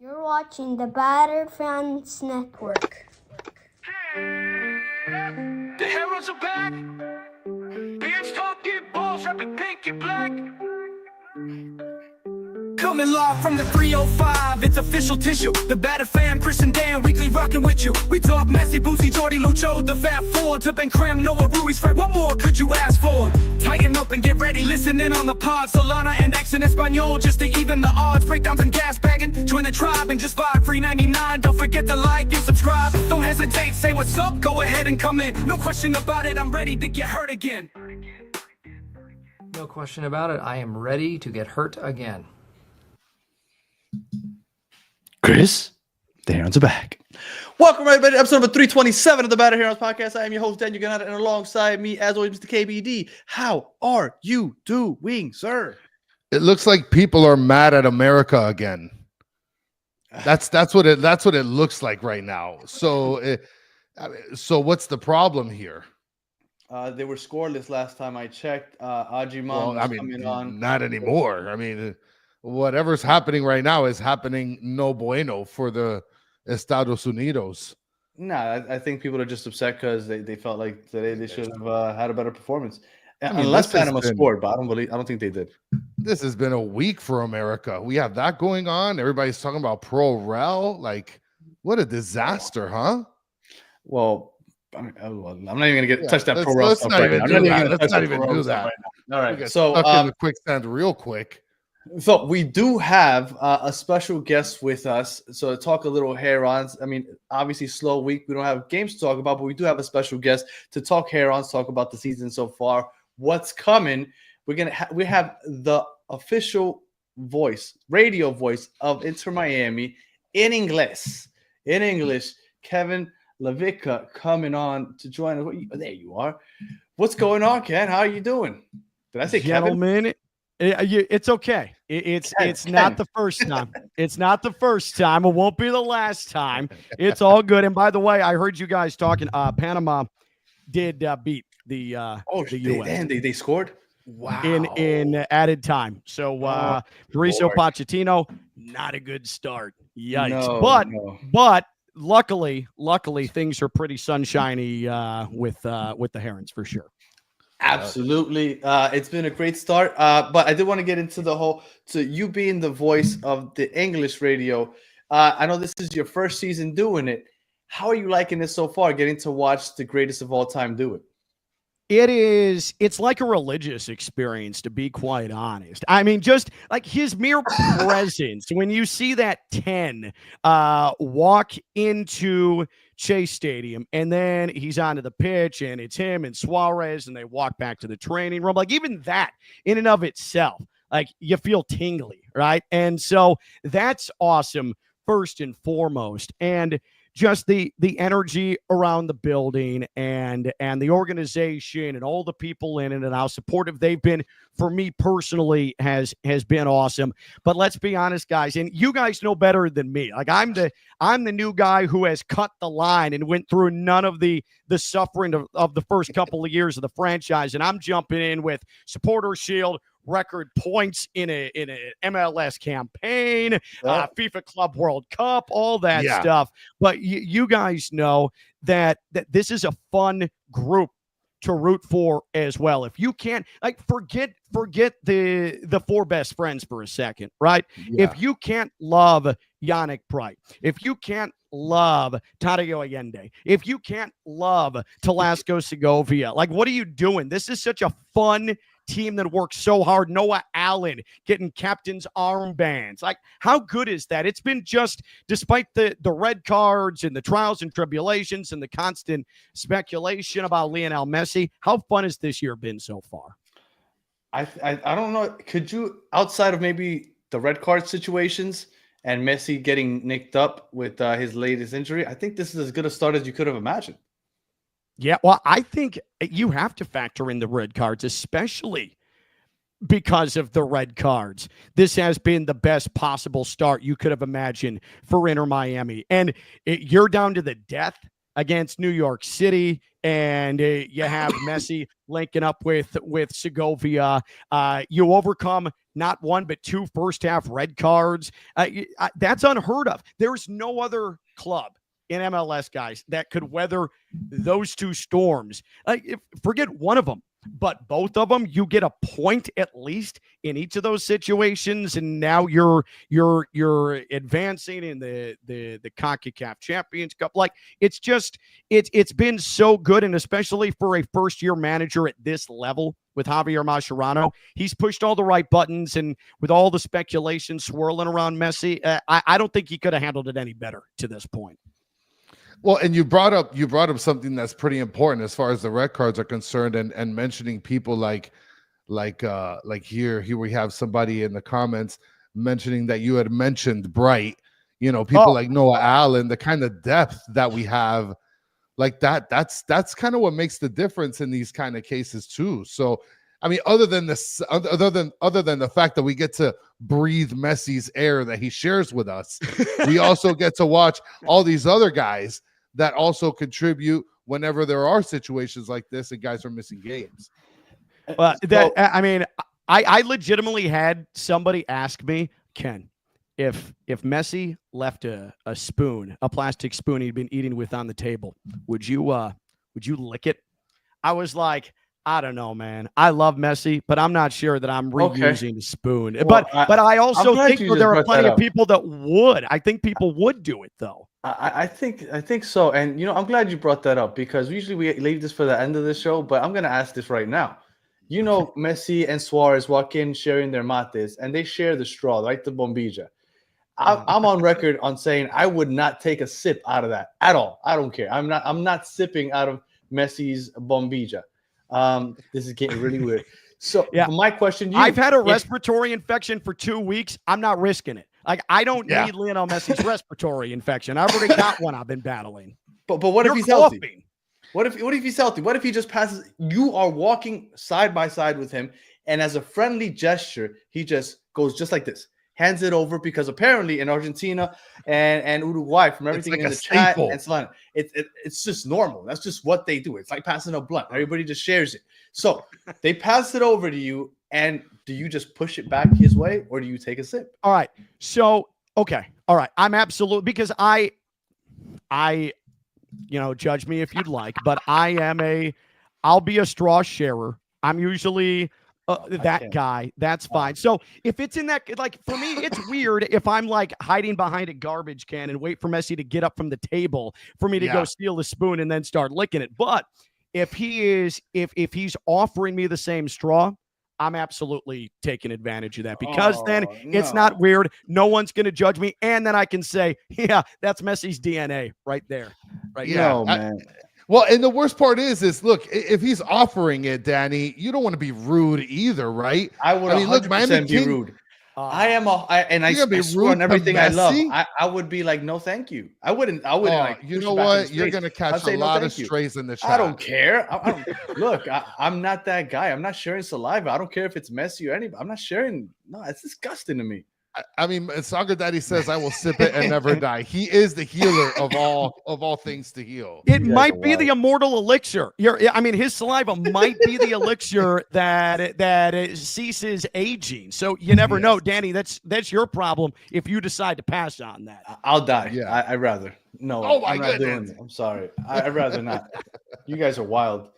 You're watching the Battered Fans Network. The Herons are back. Beards talking balls, rapping pink and black. Coming live from the 305, it's official tissue. The Battered Fan, Chris and Dan, weekly rocking with you. We talk Messi, Boosie, Jordy, Lucho, the Fat Four, to Ben Cram, Noah, Ruiz, Fred. What more could you ask for? Tighten up and get ready, listen in on the pod. Solana and X in Espanol, just to even the odds. Breakdowns and gas bagging, join the tribe and just vibe. $3.99, don't forget to like and subscribe. Don't hesitate, say what's up, go ahead and come in. No question about it, I'm ready to get hurt again. No question about it, I am ready to get hurt again. Chris, the Herons are back. Welcome, everybody, to episode number 327 of the Battered Herons podcast. I am your host, Dan Uganata, and alongside me, as always, Mr. KBD. How are you doing, sir? It looks like people are mad at America again. That's what it looks like right now. So, what's the problem here? They were scoreless last time I checked. Ajimon coming on. Not anymore. I mean, whatever's happening right now is happening no bueno for the Estados Unidos. Nah, I think people are just upset because they felt like today they should have had a better performance. Unless Panama scored, but I don't think they did. This has been a week for America. We have that going on. Everybody's talking about Pro Rel. Like, what a disaster, huh? Well, I'm not even gonna touch that Pro Rel let's stuff not right even now. do that. Let's not even do that. All right, so in the quicksand real quick. So we do have a special guest with us. So to talk a little Herons. I mean, obviously slow week. We don't have games to talk about, but we do have a special guest to talk Herons, talk about the season so far, what's coming. We have the official voice, radio voice of Inter Miami in English. Kevin LaVicka coming on to join us. There you are. What's going on, Ken? How are you doing? Did I say Gentlemen, Kevin? It's okay. It's not the first time. It's not the first time. It won't be the last time. It's all good. And by the way, I heard you guys talking. Panama did beat the U.S. They scored. Wow. In added time. So Mauricio Pochettino, not a good start. Yikes. But luckily things are pretty sunshiny with the Herons for sure. Absolutely. It's been a great start. But I did want to get into the whole, so you being the voice of the English radio. I know this is your first season doing it. How are you liking this so far, getting to watch the greatest of all time do it? It's like a religious experience, to be quite honest. I mean, just like his mere presence, when you see that 10 walk into Chase Stadium, and then he's onto the pitch, and it's him and Suarez, and they walk back to the training room. Like, even that in and of itself, like, you feel tingly, right? And so that's awesome, first and foremost. And just the energy around the building and the organization and all the people in it and how supportive they've been for me personally has been awesome. But let's be honest, guys, and you guys know better than me. Like, I'm the new guy who has cut the line and went through none of the suffering of the first couple of years of the franchise, and I'm jumping in with Supporter Shield, record points in a MLS campaign, FIFA Club World Cup, all that stuff. But you guys know that this is a fun group to root for as well. If you can't, like, forget the four best friends for a second, right? Yeah. If you can't love Yannick Bright, if you can't love Tadeo Allende, if you can't love Talasco Segovia, like, what are you doing? This is such a fun team that works so hard. Noah Allen getting captain's armbands. Like, how good is that? It's been just, despite the red cards and the trials and tribulations and the constant speculation about Lionel Messi, how fun has this year been so far? I don't know. Could you, outside of maybe the red card situations and Messi getting nicked up with his latest injury, I think this is as good a start as you could have imagined. Yeah, well, I think you have to factor in the red cards, especially because of the red cards. This has been the best possible start you could have imagined for Inter Miami. And you're down to the death against New York City and you have Messi linking up with Segovia. You overcome not one but two first half red cards. That's unheard of. There's no other club in MLS, guys, that could weather those two storms. Forget one of them, but both of them, you get a point at least in each of those situations, and now you're advancing in the CONCACAF Champions Cup. Like, it's been so good, and especially for a first-year manager at this level with Javier Mascherano, he's pushed all the right buttons, and with all the speculation swirling around Messi, I don't think he could have handled it any better to this point. Well, and you brought up something that's pretty important as far as the red cards are concerned, and mentioning people like here we have somebody in the comments mentioning that you had mentioned Bright, people like Noah Allen, the kind of depth that we have like that. That's kind of what makes the difference in these kind of cases too. So, I mean, other than the fact that we get to breathe Messi's air that he shares with us, we also get to watch all these other guys that also contribute whenever there are situations like this and guys are missing games. I legitimately had somebody ask me, Ken, if Messi left a spoon, a plastic spoon he'd been eating with on the table, would you lick it? I was like, I don't know, man. I love Messi, but I'm not sure that I'm reusing the spoon. Well, but I also think there are plenty of up. people that would. I think people would do it, though. I think so. And, I'm glad you brought that up, because usually we leave this for the end of the show, but I'm going to ask this right now. Messi and Suarez walk in sharing their mates, and they share the straw, right? The bombilla. I'm on record on saying I would not take a sip out of that at all. I don't care. I'm not sipping out of Messi's bombilla. This is getting really weird. So my question, I've had a respiratory infection for 2 weeks. I'm not risking it. Like, I don't need Lionel Messi's respiratory infection. I've already got one I've been battling. But what if he's healthy? What if he's healthy? What if he just passes? You are walking side by side with him, and as a friendly gesture, he just goes just like this, hands it over, because apparently in Argentina and Uruguay, from everything in the chat and so on, it's just normal. That's just what they do. It's like passing a blunt. Everybody just shares it. So they pass it over to you, and do you just push it back his way, or do you take a sip? All right. So, okay. All right. I'm absolutely, because I judge me if you'd like, but I'll be a straw sharer. I'm usually that guy. That's fine. So if it's in that, like, for me, it's weird if I'm like hiding behind a garbage can and wait for Messi to get up from the table for me to go steal the spoon and then start licking it. But if he's offering me the same straw, I'm absolutely taking advantage of that, because it's not weird. No one's going to judge me. And then I can say, yeah, that's Messi's DNA right there. Right. No, man. Well, and the worst part is look, if he's offering it, Danny, you don't want to be rude either, right? I would 100% be rude. I swear on everything I love. I would be like, no, thank you. I wouldn't. You know what? You're gonna catch a lot of strays in the chat. I don't care. Look, I'm not that guy. I'm not sharing saliva. I don't care if it's Messi or anybody. I'm not sharing. No, it's disgusting to me. I mean, Soccer Daddy says, "I will sip it and never die." He is the healer of all things to heal. It might be the immortal elixir. His saliva might be the elixir that ceases aging. So you never know, Danny. That's your problem if you decide to pass on that. I'll die. Yeah, I'd rather. No, oh my I'm not goodness. doing it. I'm sorry. I'd rather not. You guys are wild.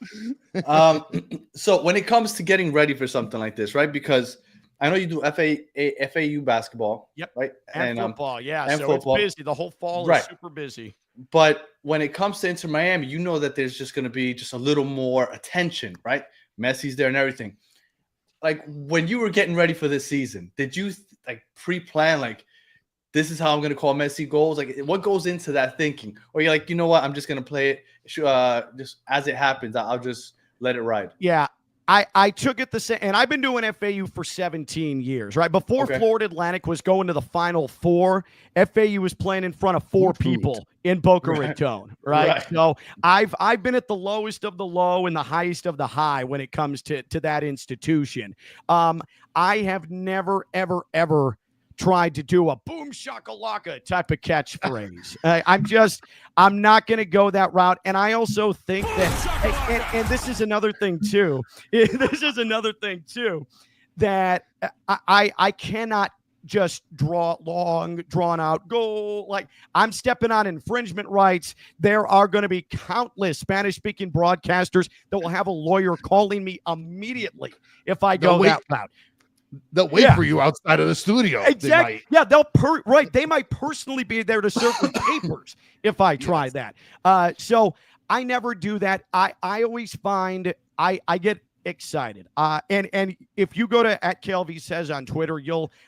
So when it comes to getting ready for something like this, right? Because I know you do FAU basketball. Yep. Right. And football. Yeah. And so football. It's busy. The whole fall is super busy. But when it comes to Inter Miami, you know that there's just going to be just a little more attention, right? Messi's there and everything. Like, when you were getting ready for this season, did you pre-plan, like, this is how I'm going to call Messi goals? Like, what goes into that thinking? Or you're like, you know what? I'm just going to play it just as it happens. I'll just let it ride. Yeah. I took it the same, and I've been doing FAU for 17 years, right? Before Florida Atlantic was going to the Final Four, FAU was playing in front of four people in Boca Raton, right? So I've been at the lowest of the low and the highest of the high when it comes to that institution. I have never, ever, ever tried to do a boom shakalaka type of catchphrase. I'm not going to go that route. And I also think that, and this is another thing too. This is another thing too, that I cannot just drawn out goal. Like, I'm stepping on infringement rights. There are going to be countless Spanish speaking broadcasters that will have a lawyer calling me immediately if I go that route. They'll wait for you outside of the studio. Exactly. Yeah, they might personally be there to serve the papers if I try that. So I never do that. I always find I get excited. And if you go to @KLV Says on Twitter,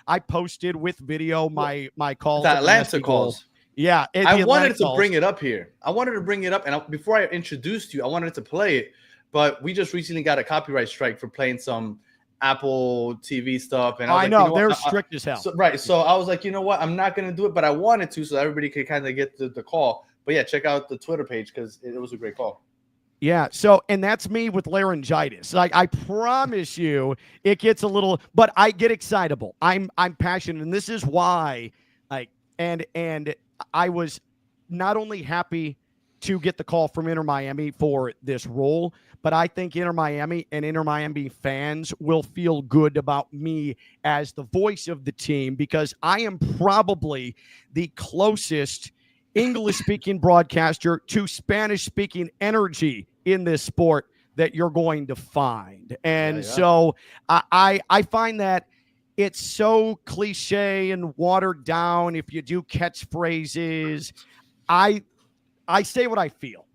I posted with video my calls. The Atlanta calls. Yeah. I wanted to bring it up here. I wanted to bring it up. And before I introduced you, I wanted to play it. But we just recently got a copyright strike for playing some Apple TV stuff. And I know they're strict as hell. So I was like, you know what? I'm not going to do it, but I wanted to so everybody could kind of get the call. But yeah, check out the Twitter page because it was a great call. Yeah. So, and that's me with laryngitis. Like, I promise you, it gets a little, but I get excitable. I'm passionate, and this is why. And I was not only happy to get the call from Inter Miami for this role, but I think Inter Miami and Inter Miami fans will feel good about me as the voice of the team, because I am probably the closest English-speaking broadcaster to Spanish-speaking energy in this sport that you're going to find. And so I find that it's so cliche and watered down if you do catchphrases. I say what I feel,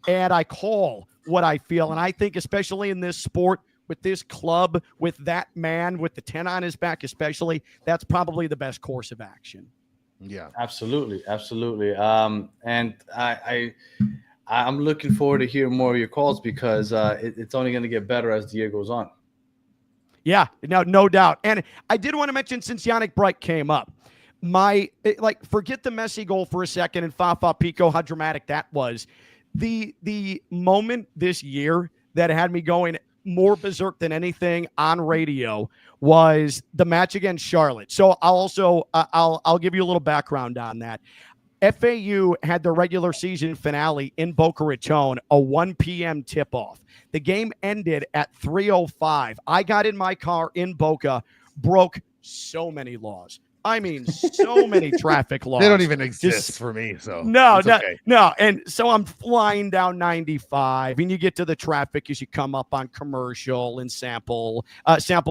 and I call what I feel. And I think especially in this sport, with this club, with that man, with the 10 on his back especially, that's probably the best course of action. Yeah, absolutely. And I'm looking forward to hearing more of your calls because it's only going to get better as the year goes on. Yeah, no doubt. And I did want to mention, since Yannick Bright came up, forget the Messi goal for a second and Fafa Pico, how dramatic that was. The moment this year that had me going more berserk than anything on radio was the match against Charlotte. So I'll give you a little background on that. FAU had their regular season finale in Boca Raton, a 1 p.m. tip-off. The game ended at 3:05. I got in my car in Boca, broke so many laws. I mean, so many traffic laws. They don't even exist for me. So no. And so I'm flying down 95, and you get to the traffic as you come up on Commercial and Sample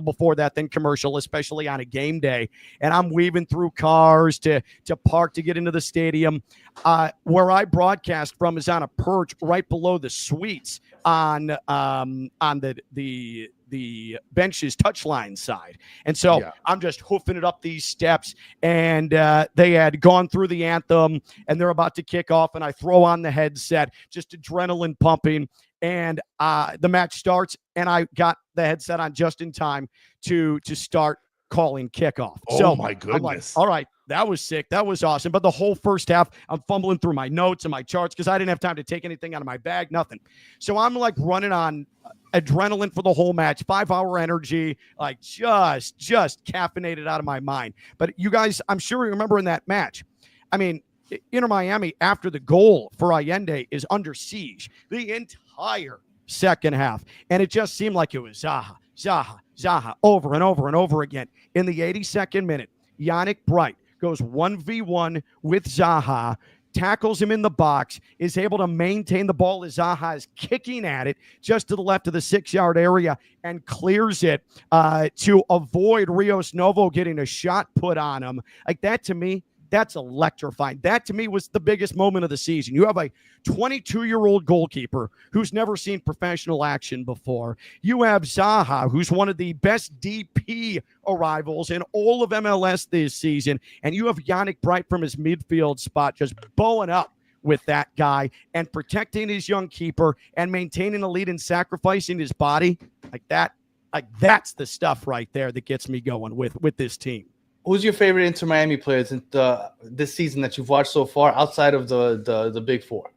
before that, then Commercial, especially on a game day. And I'm weaving through cars to park to get into the stadium. Where I broadcast from is on a perch right below the suites on the bench's touchline side. And so I'm just hoofing it up these steps, and they had gone through the anthem and they're about to kick off, and I throw on the headset, just adrenaline pumping, and the match starts, and I got the headset on just in time to start calling kickoff. Oh my goodness. I'm like, all right, that was sick. That was awesome. But the whole first half, I'm fumbling through my notes and my charts because I didn't have time to take anything out of my bag, nothing. So I'm like running on adrenaline for the whole match, 5-hour energy, like just caffeinated out of my mind. But you guys, I'm sure you remember in that match, I mean, Inter Miami, after the goal for Allende, is under siege the entire second half. And it just seemed like it was Zaha, over and over and over again. In the 82nd minute, Yannick Bright goes 1v1 with Zaha, tackles him in the box, is able to maintain the ball as Zaha is kicking at it just to the left of the 6-yard area and clears it to avoid Rios Novo getting a shot put on him. Like, that to me, that's electrifying. That to me was the biggest moment of the season. You have a 22-year-old goalkeeper who's never seen professional action before. You have Zaha, who's one of the best DP arrivals in all of MLS this season. And you have Yannick Bright from his midfield spot just bowing up with that guy and protecting his young keeper and maintaining a lead and sacrificing his body. Like that, that's the stuff right there that gets me going with this team. Who's your favorite Inter Miami players in this season that you've watched so far outside of the big four?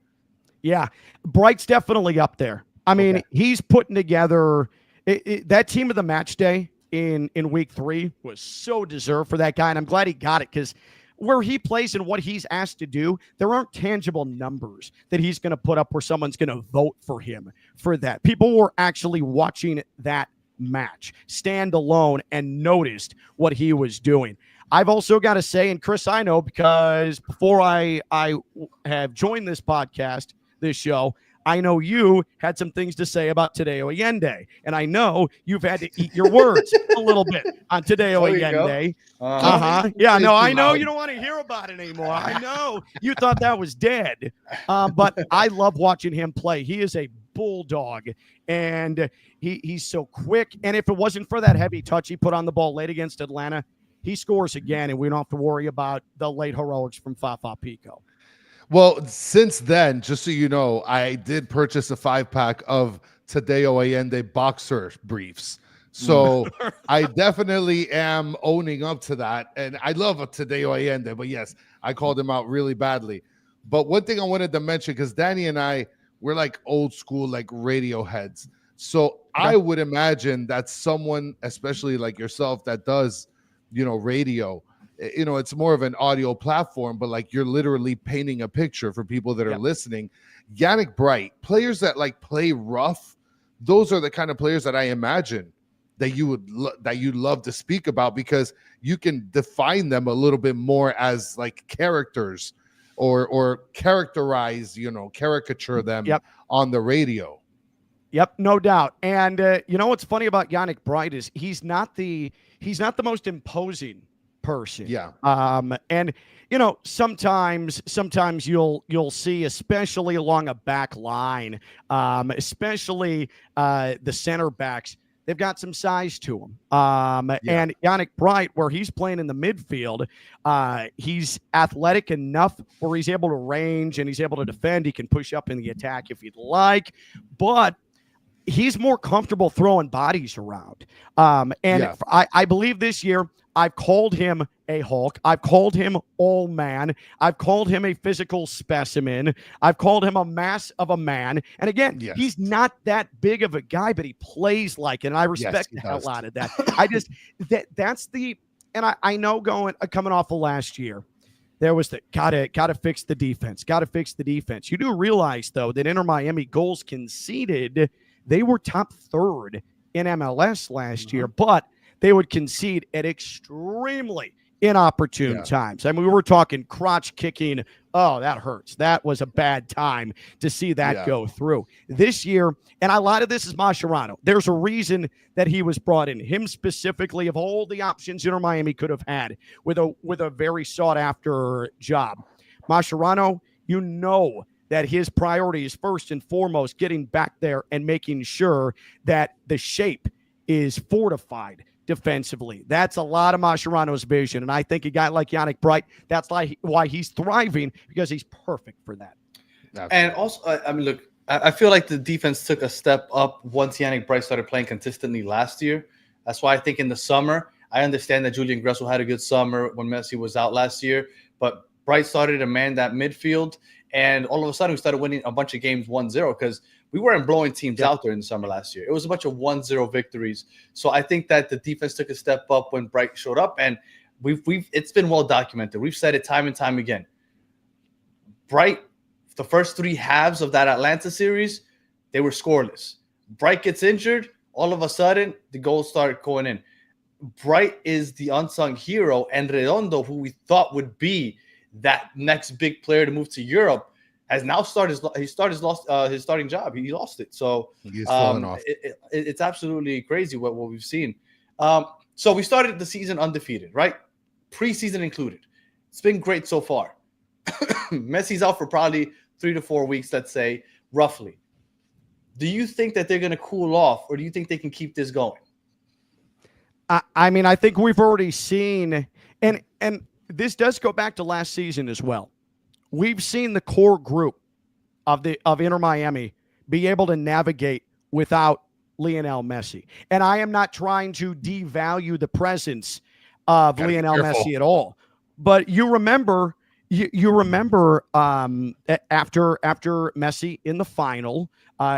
Yeah, Bright's definitely up there. I mean, he's putting together that team of the match day in week 3 was so deserved for that guy, and I'm glad he got it, because where he plays and what he's asked to do, there aren't tangible numbers that he's going to put up where someone's going to vote for him for that. People were actually watching that match stand alone and noticed what he was doing. I've also got to say, and Chris, I know, because before I have joined this podcast, this show, I know you had some things to say about Tadeo Allende, and I know you've had to eat your words a little bit on Tadeo Allende. Yeah, no, I know you don't want to hear about it anymore. I know you thought that was dead, but I love watching him play. He is a bulldog, and he's so quick. And if it wasn't for that heavy touch he put on the ball late against Atlanta, he scores again, and we don't have to worry about the late heroics from Fafa Pico. Well, since then, just so you know, I did purchase a 5-pack of Tadeo Allende boxer briefs. So I definitely am owning up to that. And I love a Tadeo Allende, but yes, I called him out really badly. But one thing I wanted to mention, because Danny and I, we're like old school, like radio heads. So I would imagine that someone, especially like yourself, that does, radio, it's more of an audio platform, but like you're literally painting a picture for people that are listening. Yannick Bright, players that like play rough, those are the kind of players that I imagine that you'd love to speak about, because you can define them a little bit more as like characters or characterize, caricature them on the radio. Yep, no doubt. And what's funny about Yannick Bright is he's not the most imposing person. Yeah. And sometimes you'll see, especially along a back line, especially the center backs, they've got some size to them. And Yannick Bright, where he's playing in the midfield, he's athletic enough where he's able to range and he's able to defend. He can push up in the attack if he'd like, but he's more comfortable throwing bodies around. I believe this year I've called him a Hulk. I've called him all man. I've called him a physical specimen. I've called him a mass of a man. And again, he's not that big of a guy, but he plays like it. And I respect the hell out of that. I know coming off of last year, there was the gotta fix the defense. Gotta fix the defense. You do realize though that Inter Miami goals conceded, they were top 3rd in MLS last year, but they would concede at extremely inopportune times. I mean, we were talking crotch kicking. Oh, that hurts. That was a bad time to see that go through this year. And a lot of this is Mascherano. There's a reason that he was brought in. Him specifically, of all the options Inter Miami could have had with a very sought after job. Mascherano, that his priority is first and foremost getting back there and making sure that the shape is fortified defensively. That's a lot of Mascherano's vision. And I think a guy like Yannick Bright, that's why he's thriving, because he's perfect for that. Absolutely. And also, look, I feel like the defense took a step up once Yannick Bright started playing consistently last year. That's why I think in the summer, I understand that Julian Gressel had a good summer when Messi was out last year, but Bright started to man that midfield. And all of a sudden, we started winning a bunch of games 1-0, because we weren't blowing teams out there in the summer last year. It was a bunch of 1-0 victories. So I think that the defense took a step up when Bright showed up, and it's been well documented. We've said it time and time again. Bright, the first 3 halves of that Atlanta series, they were scoreless. Bright gets injured, all of a sudden, the goals start going in. Bright is the unsung hero, and Redondo, who we thought would be that next big player to move to Europe, has now started his starting job. He lost it. So he's falling off. It's absolutely crazy what we've seen. So we started the season undefeated, right? Preseason included. It's been great so far. Messi's out for probably 3 to 4 weeks, let's say, roughly. Do you think that they're going to cool off, or do you think they can keep this going? I think we've already seen, and this does go back to last season as well. We've seen the core group of Inter Miami be able to navigate without Lionel Messi. And I am not trying to devalue the presence of Lionel Messi at all. But you remember after Messi in the final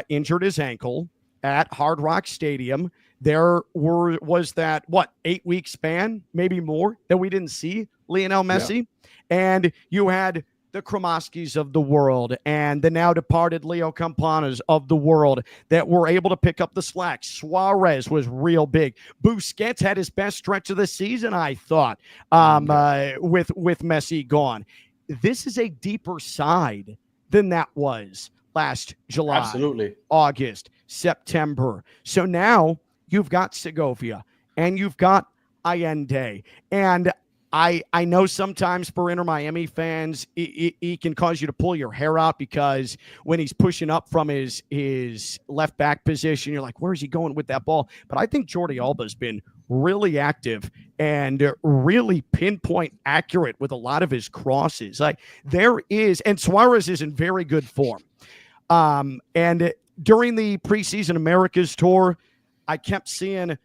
injured his ankle at Hard Rock Stadium, was that 8-week span, maybe more, that we didn't see Lionel Messi. And you had the Kromoskis of the world and the now departed Leo Campanas of the world that were able to pick up the slack. Suarez was real big. Busquets had his best stretch of the season, I thought, with Messi gone. This is a deeper side than that was last July, Absolutely. August, September. So now you've got Segovia and you've got Allende. And I know sometimes for Inter Miami fans, he can cause you to pull your hair out because when he's pushing up from his left back position, you're like, where's he going with that ball? But I think Jordi Alba's been really active and really pinpoint accurate with a lot of his crosses. Like and Suarez is in very good form. And during the preseason Americas tour, I kept seeing,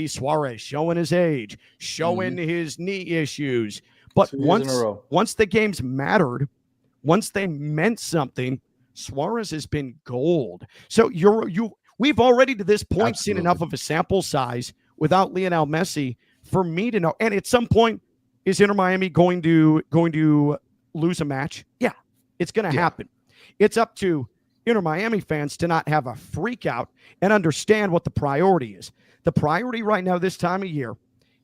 Suarez showing his age, showing his knee issues. But once the games mattered, once they meant something, Suarez has been gold. So we've already to this point seen enough of a sample size without Lionel Messi for me to know. And at some point, is Inter Miami going to lose a match? Yeah, it's going to happen. It's up to Inter Miami fans to not have a freak out and understand what the priority is. The priority right now, this time of year,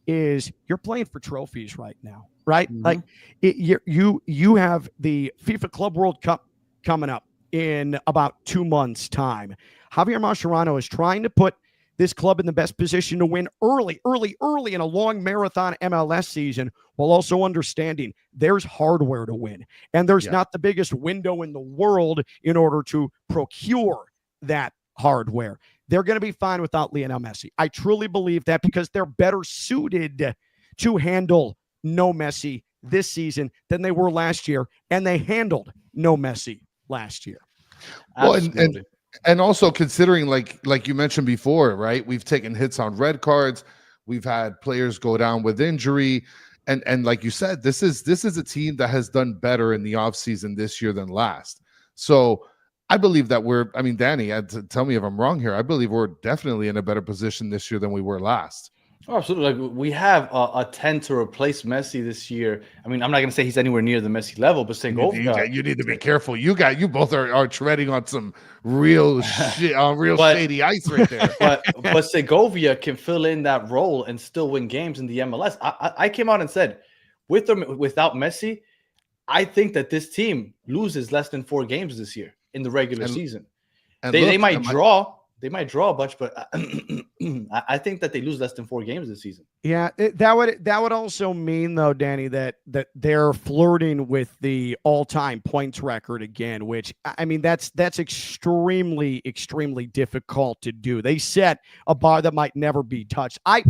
is you're playing for trophies right now, right? Mm-hmm. Like you have the FIFA Club World Cup coming up in about 2 months' time. Javier Mascherano is trying to put this club in the best position to win early in a long marathon MLS season, while also understanding there's hardware to win. And there's not the biggest window in the world in order to procure that hardware. They're going to be fine without Lionel Messi. I truly believe that because they're better suited to handle no Messi this season than they were last year, and they handled no Messi last year. Well, and also considering, like you mentioned before, right? We've taken hits on red cards. We've had players go down with injury. And like you said, this is a team that has done better in the offseason this year than last. So I believe that Danny, tell me if I'm wrong here. I believe we're definitely in a better position this year than we were last. Oh, absolutely. Like, we have a 10 to replace Messi this year. I mean, I'm not going to say he's anywhere near the Messi level, but Segovia. You need to be careful. You both are treading on some real shit, shady ice right there. But Segovia can fill in that role and still win games in the MLS. I came out and said, with or without Messi, I think that this team loses less than 4 games this year in the regular season. And they might draw. They might draw a bunch, but I think that they lose less than 4 games this season. Yeah, that would also mean, though, Danny, that they're flirting with the all-time points record again, which, I mean, that's extremely, extremely difficult to do. They set a bar that might never be touched. I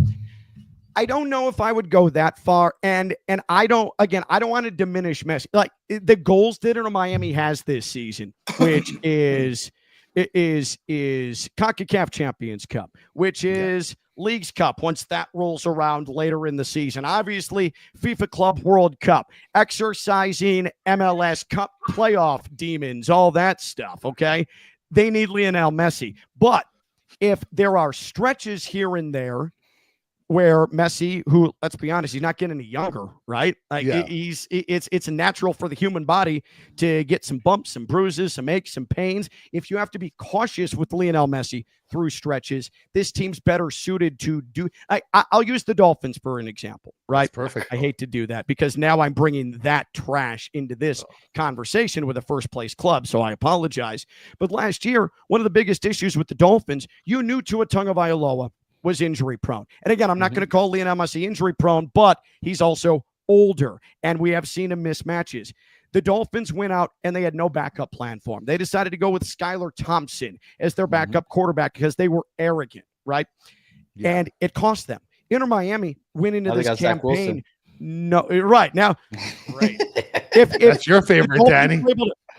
don't know if I would go that far, and I don't want to diminish Messi. Like, the goals that Inter Miami has this season, which is CONCACAF Champions Cup, which is Leagues Cup once that rolls around later in the season. Obviously, FIFA Club World Cup, exercising MLS Cup playoff demons, all that stuff, okay? They need Lionel Messi. But if there are stretches here and there where Messi, who, let's be honest, he's not getting any younger, right? Like it's natural for the human body to get some bumps, some bruises, some aches, some pains. If you have to be cautious with Lionel Messi through stretches, this team's better suited to do. I'll use the Dolphins for an example, right? That's perfect. I hate to do that because now I'm bringing that trash into this conversation with a first place club, so I apologize. But last year, one of the biggest issues with the Dolphins, you knew Tua Tagovailoa was injury prone. And again, I'm not going to call Lionel Messi injury prone, but he's also older, and we have seen him miss matches. The Dolphins went out and they had no backup plan for him. They decided to go with Skylar Thompson as their backup quarterback because they were arrogant, right? Yeah. And it cost them. Inter Miami went into this campaign. No, right now, right. If that's your favorite, Danny.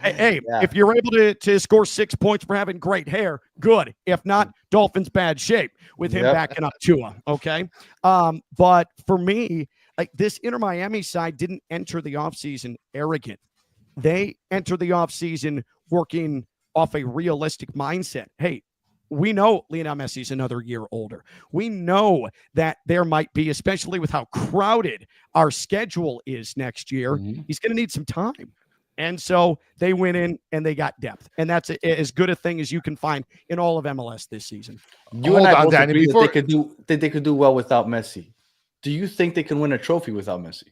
If you're able to score 6 points for having great hair, good. If not, Dolphins bad shape with him backing up Tua. Okay. But for me, like, this Inter Miami side didn't enter the offseason arrogant. They entered the offseason working off a realistic mindset. Hey, we know Lionel Messi's another year older. We know that there might be, especially with how crowded our schedule is next year, he's going to need some time. And so they went in and they got depth. And that's as good a thing as you can find in all of MLS this season. You and I both agree that they could do well without Messi. Do you think they can win a trophy without Messi?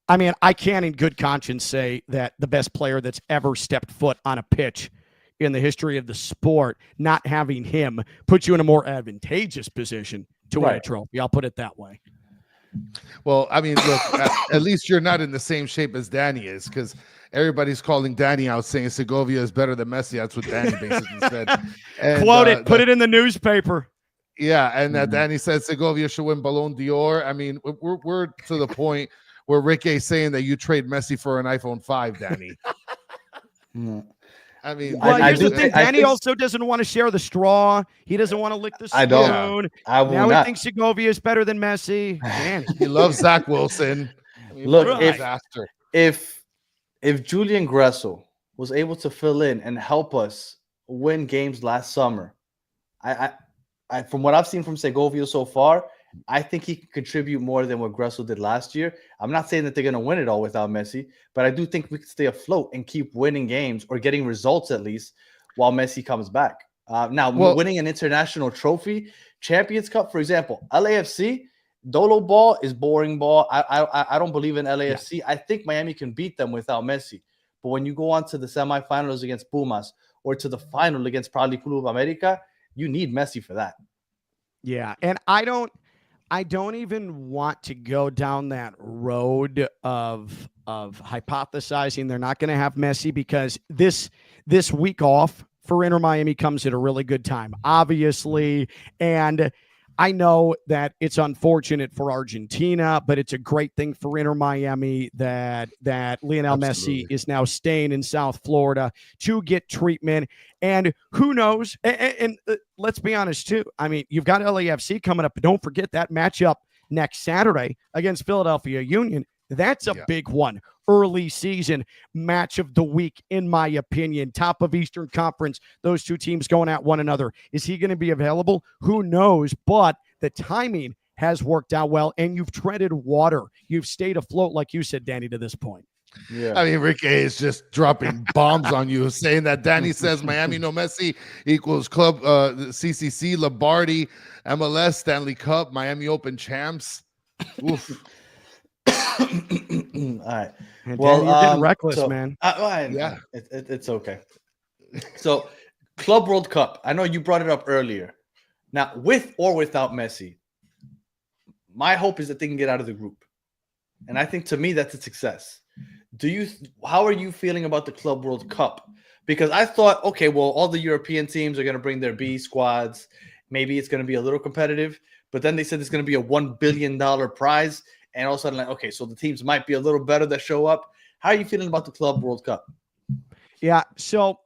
I mean, I can't in good conscience say that the best player that's ever stepped foot on a pitch in the history of the sport, not having him, puts you in a more advantageous position to win a trophy. I'll put it that way. Well, I mean, look, at least you're not in the same shape as Danny is, because everybody's calling Danny out saying Segovia is better than Messi. That's what Danny basically said. And, quote it, put it in the newspaper. Yeah, and Danny said Segovia should win Ballon d'Or. I mean, we're to the point where Rick A saying that you trade Messi for an iPhone 5, Danny. I mean, well, here's the thing. Danny also doesn't want to share the straw. He doesn't want to lick the spoon. I don't. Now he thinks Segovia is better than Messi. Danny. He loves Zach Wilson. I mean, look, if Julian Gressel was able to fill in and help us win games last summer, I from what I've seen from Segovia so far, I think he can contribute more than what Gressel did last year. I'm not saying that they're going to win it all without Messi, but I do think we can stay afloat and keep winning games or getting results at least while Messi comes back. Winning an international trophy, Champions Cup, for example, LAFC, Dolo ball is boring ball. I don't believe in LAFC. Yeah. I think Miami can beat them without Messi. But when you go on to the semifinals against Pumas or to the final against probably Club America, you need Messi for that. Yeah, and I don't even want to go down that road of hypothesizing they're not going to have Messi, because this week off for Inter Miami comes at a really good time, obviously. And I know that it's unfortunate for Argentina, but it's a great thing for Inter Miami that Lionel Messi is now staying in South Florida to get treatment. And who knows? And let's be honest, too. I mean, you've got LAFC coming up, but don't forget that matchup next Saturday against Philadelphia Union. That's a big one. Early season match of the week, in my opinion. Top of Eastern Conference, those two teams going at one another. Is he going to be available? Who knows? But the timing has worked out well, and you've treaded water. You've stayed afloat, like you said, Danny, to this point. Yeah. I mean, Rick A is just dropping bombs on you, saying that Danny says Miami no Messi equals club CCC, Lombardi, MLS, Stanley Cup, Miami Open champs. Oof. All right. And well, you're getting reckless, man. Yeah, it's okay. So, Club World Cup. I know you brought it up earlier. Now, with or without Messi, my hope is that they can get out of the group, and I think to me that's a success. How are you feeling about the Club World Cup? Because I thought, okay, well, all the European teams are going to bring their B squads. Maybe it's going to be a little competitive, but then they said it's going to be a $1 billion prize. And all of a sudden, like, okay, so the teams might be a little better that show up. How are you feeling about the Club World Cup? Yeah, so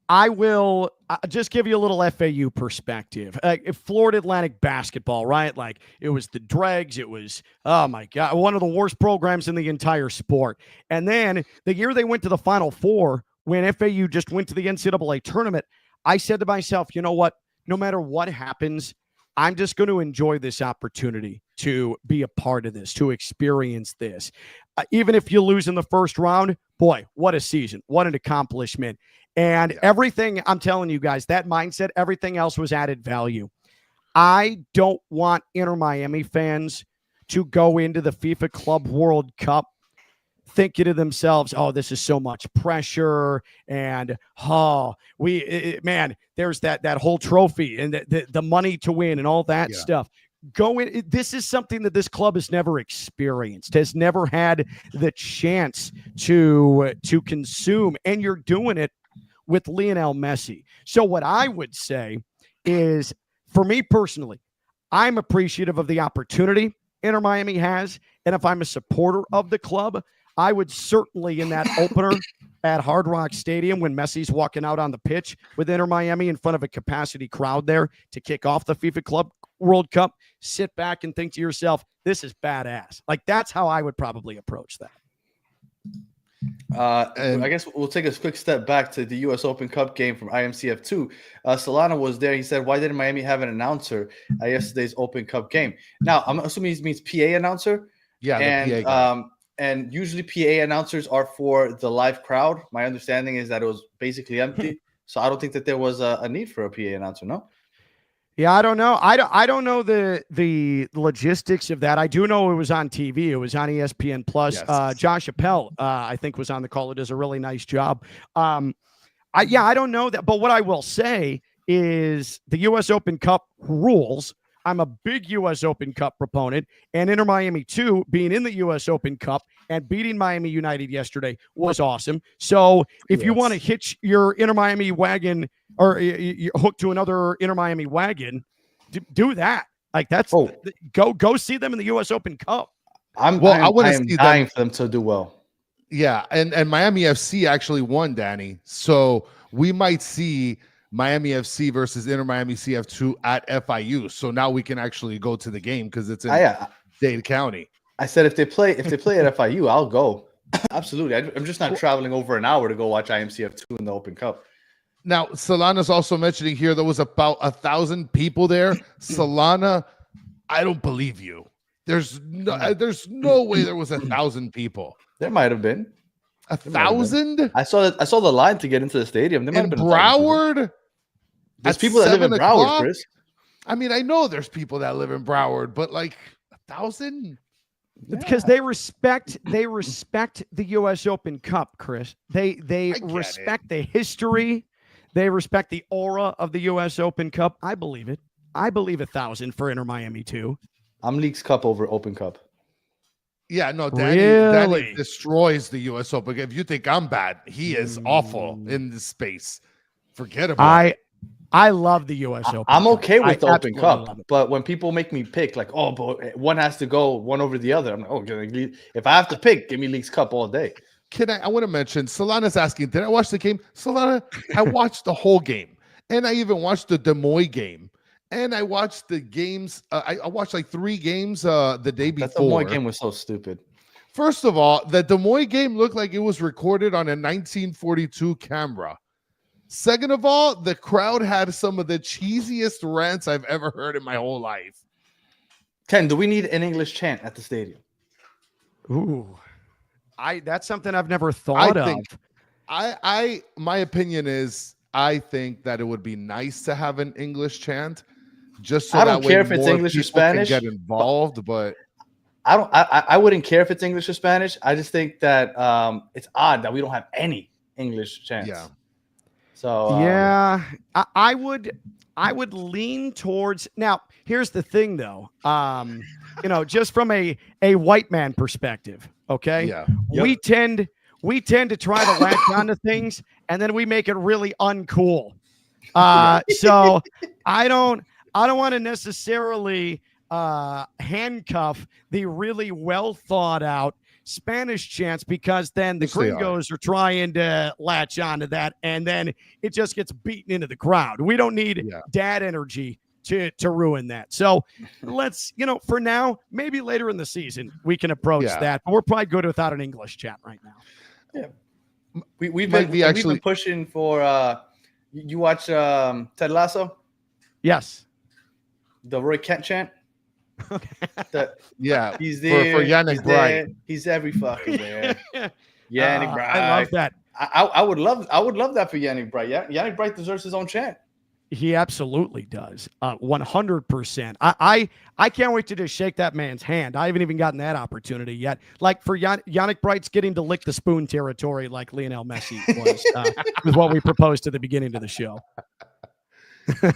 I will just give you a little FAU perspective. Florida Atlantic basketball, right? Like, it was the dregs. It was, oh my God, one of the worst programs in the entire sport. And then the year they went to the Final Four, when FAU just went to the NCAA tournament, I said to myself, you know what? No matter what happens, I'm just going to enjoy this opportunity to be a part of this, to experience this. Even if you lose in the first round, boy, what a season. What an accomplishment. And everything, I'm telling you guys, that mindset, everything else was added value. I don't want Inter Miami fans to go into the FIFA Club World Cup thinking to themselves, oh, this is so much pressure. And, there's that whole trophy and the money to win and all that stuff. This is something that this club has never experienced, has never had the chance to consume. And you're doing it with Lionel Messi. So what I would say is, for me personally, I'm appreciative of the opportunity Inter Miami has. And if I'm a supporter of the club, I would certainly, in that opener at Hard Rock Stadium, when Messi's walking out on the pitch with Inter Miami in front of a capacity crowd there to kick off the FIFA Club World Cup, sit back and think to yourself, this is badass. Like, that's how I would probably approach that. And- I guess we'll take a quick step back to the U.S. Open Cup game from IMCF2. Solana was there. He said, "Why didn't Miami have an announcer at yesterday's Open Cup game?" Now, I'm assuming he means PA announcer. Yeah, And the PA guy. and usually PA announcers are for the live crowd. My understanding is that it was basically empty, so I don't think that there was a need for a PA announcer. No. Yeah, I don't know. I don't know the logistics of that. I do know it was on TV. It was on ESPN Plus. Yes. Josh Appel, I think, was on the call. It does a really nice job. I don't know that, but what I will say is the U.S. Open Cup rules. I'm a big U.S. Open Cup proponent, and Inter Miami 2 being in the U.S. Open Cup and beating Miami United yesterday was awesome. So if you want to hitch your Inter Miami wagon or you're hooked to another Inter Miami wagon, do that. Like that's go see them in the U.S. Open Cup. I want to see dying them. for them to do well. Yeah, and Miami FC actually won, Danny. So we might see Miami FC versus Inter Miami CF2 at FIU. So now we can actually go to the game because it's in Dade County. I said if they play at FIU, I'll go. Absolutely. I'm just not traveling over an hour to go watch IMCF2 in the Open Cup. Now, Solana's also mentioning here there was about 1,000 people there. Solana, I don't believe you. There's no way there was 1,000 people. There might have been 1,000. I saw the line to get into the stadium. There might have been Broward. There's people that live in Broward, Chris. I mean, I know there's people that live in Broward, but like 1,000. Because they respect the U.S. Open Cup, Chris. They respect the history. They respect the aura of the U.S. Open Cup. I believe it. I believe 1,000 for Inter Miami 2. I'm Leagues Cup over Open Cup. Yeah, no, Danny destroys the U.S. Open. If you think I'm bad, he is awful in this space. Forget about it. I love the U.S. Open. I'm okay with the Open Cup, Cup, but when people make me pick, like, oh, but one has to go one over the other, I'm like, oh, if I have to pick, give me Leagues Cup all day. I want to mention, Solana's asking, did I watch the game? Solana, I watched the whole game, and I even watched the Des Moines game, and I watched the games. I watched like 3 games the day before. That Des Moines game was so stupid. First of all, the Des Moines game looked like it was recorded on a 1942 camera. Second of all, the crowd had some of the cheesiest rants I've ever heard in my whole life. Ken, do we need an English chant at the stadium? Ooh, that's something I've never thought of. My opinion is, I think that it would be nice to have an English chant, just so I don't that care way if it's more English or people can Spanish. get involved, but I wouldn't care if it's English or Spanish. I just think that it's odd that we don't have any English chants. Yeah. So yeah, I would lean towards. Now, here's the thing, though. Just from a white man perspective, okay? Yeah. We tend to try to latch onto things, and then we make it really uncool. So I don't want to necessarily handcuff the really well thought out Spanish chants, because then the gringos are trying to latch onto that, and then it just gets beaten into the crowd. We don't need dad energy to ruin that. So let's, for now, maybe later in the season we can approach that. But we're probably good without an English chant right now. Yeah, we've been pushing for. You watch Ted Lasso? Yes. The Roy Kent chant. He's there for Yannick Bright. He's every fucking there. Yannick Bright. I love that. I would love that for Yannick Bright. Yannick Bright deserves his own chant. He absolutely does. 100%. I can't wait to just shake that man's hand. I haven't even gotten that opportunity yet. Like for Yannick Bright's getting to lick the spoon territory like Lionel Messi was with what we proposed at the beginning of the show.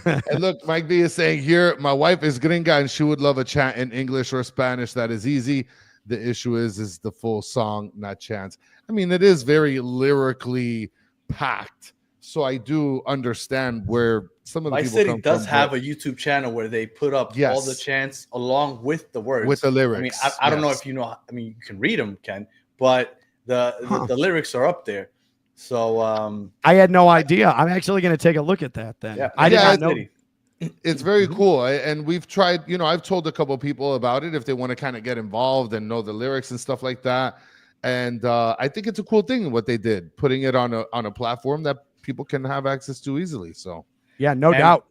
And look, Mike B is saying here, my wife is gringa and she would love a chant in English or Spanish. That is easy. The issue is the full song, not chants. I mean, it is very lyrically packed. So I do understand where some of the people come from. My city does have a YouTube channel where they put up all the chants along with the words. With the lyrics. I mean, I don't know if you know. I mean, you can read them, Ken, but the lyrics are up there. So I had no idea. I'm actually going to take a look at that then. Yeah, I did not know. It's very cool. And we've tried, I've told a couple of people about it if they want to kind of get involved and know the lyrics and stuff like that. And I think it's a cool thing what they did, putting it on a platform that people can have access to easily. So yeah, no doubt.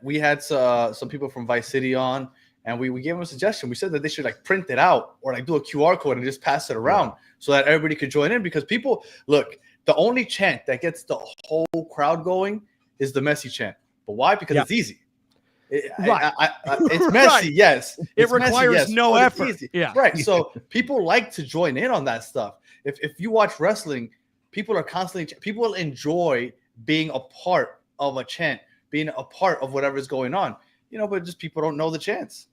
We had some people from Vice City on, and we gave them a suggestion. We said that they should like print it out or like do a QR code and just pass it around so that everybody could join in, because people look, the only chant that gets the whole crowd going is the Messi chant. But why? Because it's easy. It's Messi, Right. yes. It requires no but it's effort. easy. Yeah. Right. So people like to join in on that stuff. If you watch wrestling, people enjoy being a part of a chant, being a part of whatever's going on. But just people don't know the chants.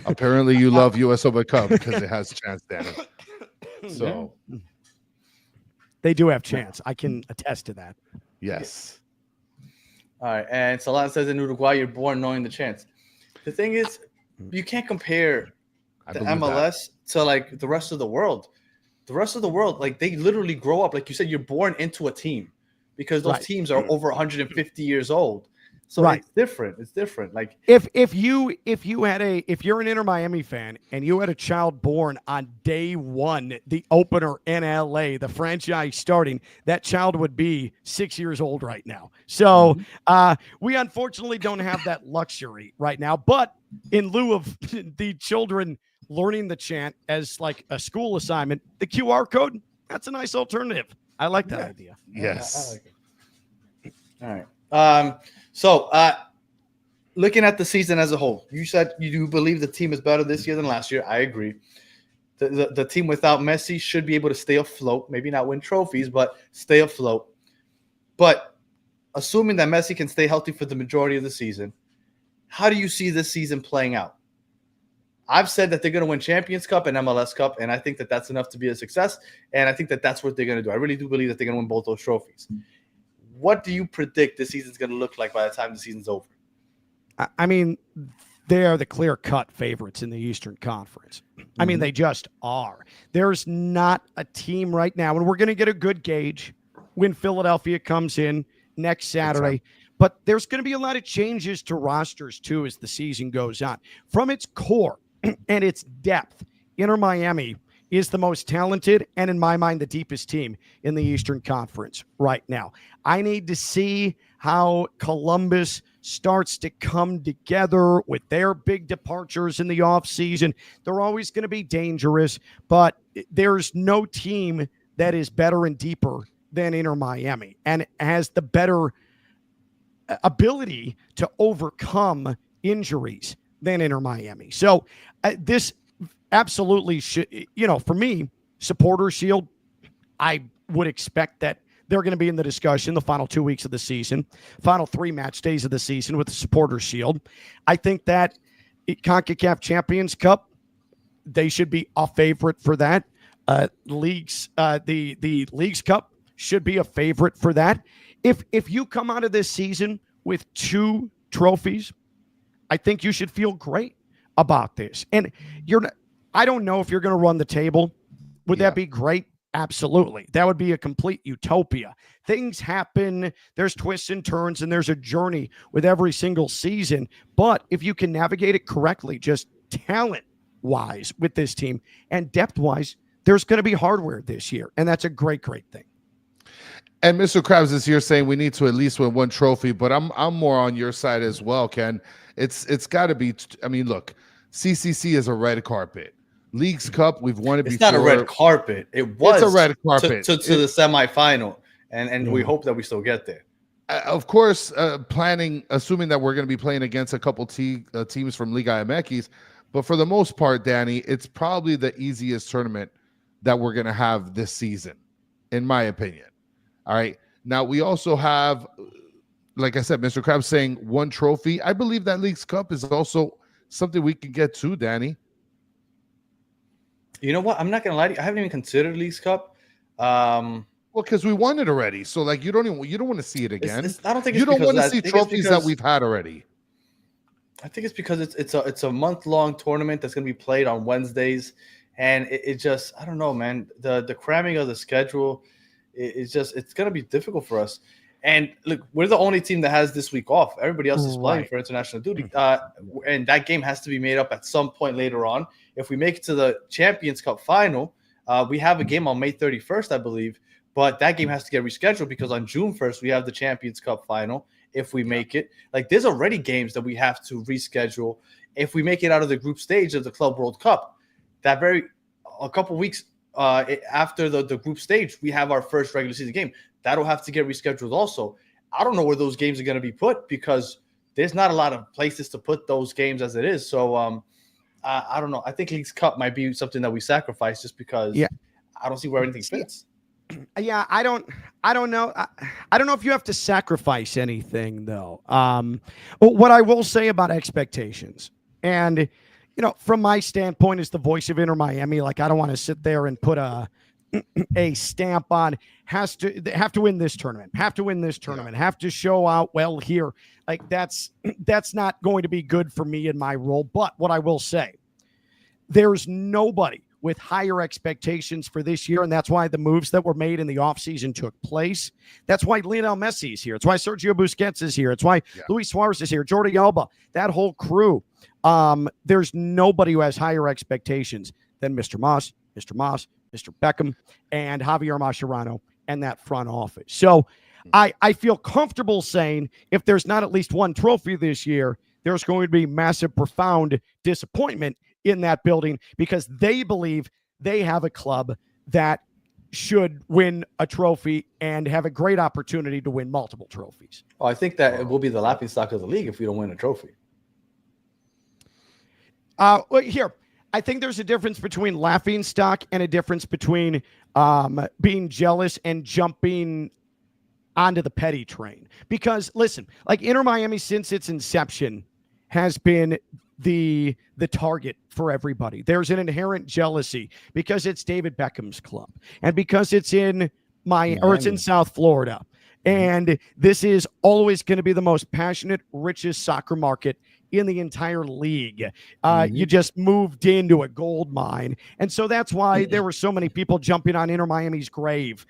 apparently you love US Open Cup because it has chance, Danny. So they do have chance. I can attest to that. yes. All right. And Salan says in Uruguay, you're born knowing the chants. The thing is, you can't compare the MLS to like the rest of the world. The rest of the world, like they literally grow up. Like you said, you're born into a team because those teams are over 150 years old. So it's different. It's different. Like if you're an Inter Miami fan and you had a child born on day one, the opener in LA, the franchise starting, that child would be 6 years old right now. So we unfortunately don't have that luxury right now. But in lieu of the children learning the chant as like a school assignment, the QR code, that's a nice alternative. I like that idea. Yes. I like it. All right. So looking at the season as a whole, you said you do believe the team is better this year than last year. I agree. The team without Messi should be able to stay afloat, maybe not win trophies, but stay afloat. But assuming that Messi can stay healthy for the majority of the season, how do you see this season playing out? I've said that they're going to win Champions Cup and MLS Cup, and I think that that's enough to be a success, and I think that that's what they're going to do. I really do believe that they're going to win both those trophies. What do you predict this season's going to look like by the time the season's over? I mean, they are the clear-cut favorites in the Eastern Conference. I mean, they just are. There's not a team right now, and we're going to get a good gauge when Philadelphia comes in next Saturday. But there's going to be a lot of changes to rosters, too, as the season goes on. From its core and its depth, Inter Miami is the most talented and, in my mind, the deepest team in the Eastern Conference right now. I need to see how Columbus starts to come together with their big departures in the offseason. They're always going to be dangerous, but there's no team that is better and deeper than Inter Miami and has the better ability to overcome injuries than Inter Miami. So this absolutely should, for me, Supporters Shield, I would expect that they're going to be in the discussion the final 2 weeks of the season, final 3 match days of the season with the Supporters Shield. I think that CONCACAF Champions Cup, they should be a favorite for that. The Leagues Cup should be a favorite for that. If you come out of this season with 2 trophies, I think you should feel great about this. And I don't know if you're going to run the table. Would that be great? Absolutely. That would be a complete utopia. Things happen. There's twists and turns, and there's a journey with every single season. But if you can navigate it correctly, just talent-wise with this team and depth-wise, there's going to be hardware this year. And that's a great, great thing. And Mr. Krabs is here saying we need to at least win 1 trophy, but I'm more on your side as well, Ken. It's got to be. I mean, look, CCC is a red carpet. Leagues Cup, we've won it before. It's not a red carpet. It's a red carpet to the semifinal, and we hope that we still get there. Of course, assuming that we're going to be playing against a couple teams from Liga MX, but for the most part, Danny, it's probably the easiest tournament that we're going to have this season, in my opinion. All right. Now, we also have, like I said, Mr. Krabs saying 1 trophy. I believe that Leagues Cup is also something we can get to, Danny. You know what? I'm not going to lie to you. I haven't even considered Leagues Cup. Well, because we won it already. So, like, you don't want to see it again. I don't think you don't want to see trophies that we've had already. I think it's because it's a month-long tournament that's going to be played on Wednesdays. And it just, I don't know, man. The cramming of the schedule, it's going to be difficult for us. And look, we're the only team that has this week off. Everybody else is playing for international duty. And that game has to be made up at some point later on. If we make it to the Champions Cup final, We have a game on May 31st, I believe, but that game has to get rescheduled because on June 1st, we have the Champions Cup final if we make it. Like, there's already games that we have to reschedule if we make it out of the group stage of the Club World Cup. A couple weeks after the group stage, we have our first regular season game. That'll have to get rescheduled also. I don't know where those games are going to be put because there's not a lot of places to put those games as it is. So I don't know. I think Leagues Cup might be something that we sacrifice just because I don't see where anything fits. Yeah, I don't know. I don't know if you have to sacrifice anything though. What I will say about expectations, and from my standpoint as the voice of Inter Miami, like I don't want to sit there and put a stamp on have to win this tournament, have to show out well here. Like that's not going to be good for me in my role. But what I will say, there's nobody with higher expectations for this year, and that's why the moves that were made in the offseason took place. That's why Lionel Messi is here. It's why Sergio Busquets is here. It's why Luis Suarez is here, Jordi Alba, that whole crew. There's nobody who has higher expectations than Mr. Moss, Mr. Beckham, and Javier Mascherano and that front office. So I feel comfortable saying if there's not at least one trophy this year, there's going to be massive, profound disappointment in that building because they believe they have a club that should win a trophy and have a great opportunity to win multiple trophies. Oh, I think that it will be the laughingstock of the league if we don't win a trophy. Here, I think there's a difference between laughingstock and a difference between being jealous and jumping onto the petty train. Because listen, like Inter Miami since its inception has been the target for everybody. There's an inherent jealousy because it's David Beckham's club and because it's in it's in South Florida. And this is always going to be the most passionate, richest soccer market in the entire league. You just moved into a gold mine. And so that's why there were so many people jumping on Inter Miami's grave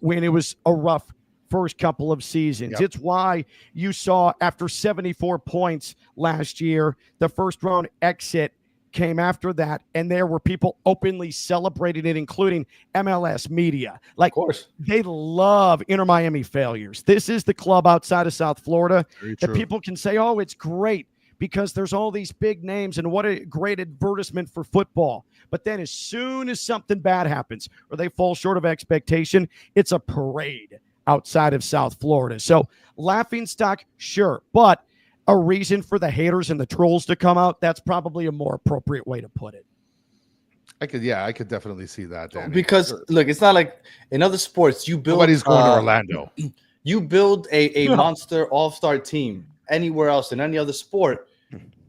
when it was a rough first couple of seasons. Yep. It's why you saw after 74 points last year, the first round exit came after that, and there were people openly celebrating it, including MLS media. Like, of course, they love Inter Miami failures. This is the club outside of South Florida that people can say, oh, it's great because there's all these big names and what a great advertisement for football. But then as soon as something bad happens or they fall short of expectation, it's a parade outside of South Florida. So laughingstock, sure, but a reason for the haters and the trolls to come out, that's probably a more appropriate way to put it. I could definitely see that, Danny. Because look, it's not like in other sports you build nobody's going to Orlando. You build a monster all-star team anywhere else in any other sport.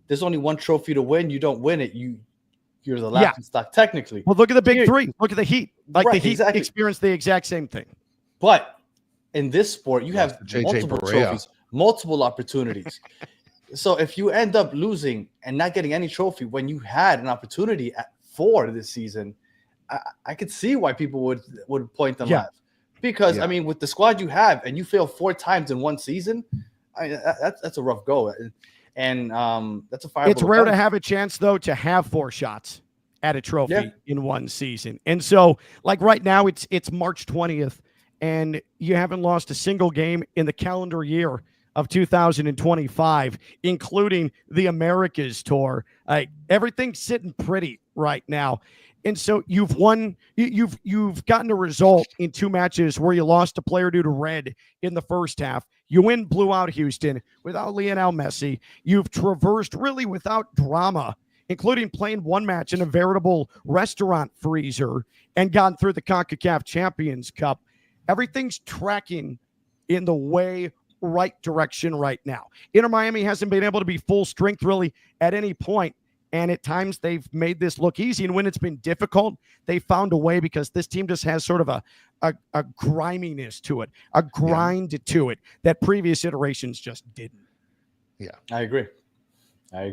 There's only one trophy to win. You don't win it, you're the laughingstock technically. Well, look at the big three. Look at the Heat. Like the Heat experienced the exact same thing. But in this sport, you have multiple trophies, multiple opportunities. So if you end up losing and not getting any trophy when you had an opportunity for this season, I could see why people would point them out. Because I mean, with the squad you have, and you fail 4 times in one season, that's a rough go, and that's a fire. It's rare to have a chance though to have 4 shots at a trophy in one season, and so like right now it's March 20th. And you haven't lost a single game in the calendar year of 2025, including the Americas tour. Everything's sitting pretty right now. And so you've won, you've gotten a result in 2 matches where you lost a player due to red in the first half. You blew out Houston without Lionel Messi. You've traversed really without drama, including playing 1 match in a veritable restaurant freezer and gotten through the CONCACAF Champions Cup. Everything's tracking in the right direction right now. Inter Miami hasn't been able to be full strength really at any point, and at times they've made this look easy. And when it's been difficult, they found a way because this team just has sort of a griminess to it, a grind to it that previous iterations just didn't. Yeah, I agree. All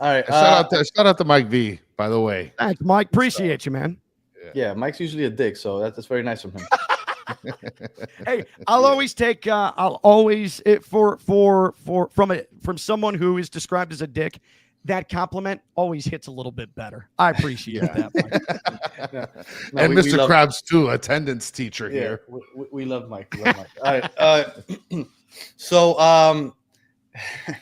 right. Shout out to Mike V, by the way. Thanks, Mike. Appreciate you, man. Yeah, Mike's usually a dick, so that's very nice from him. Hey, I'll always from someone who is described as a dick. that compliment always hits a little bit better. I appreciate that, Mike. And we Mr. love, Krabs too, attendance teacher here. we love Mike. We love Mike. All right. So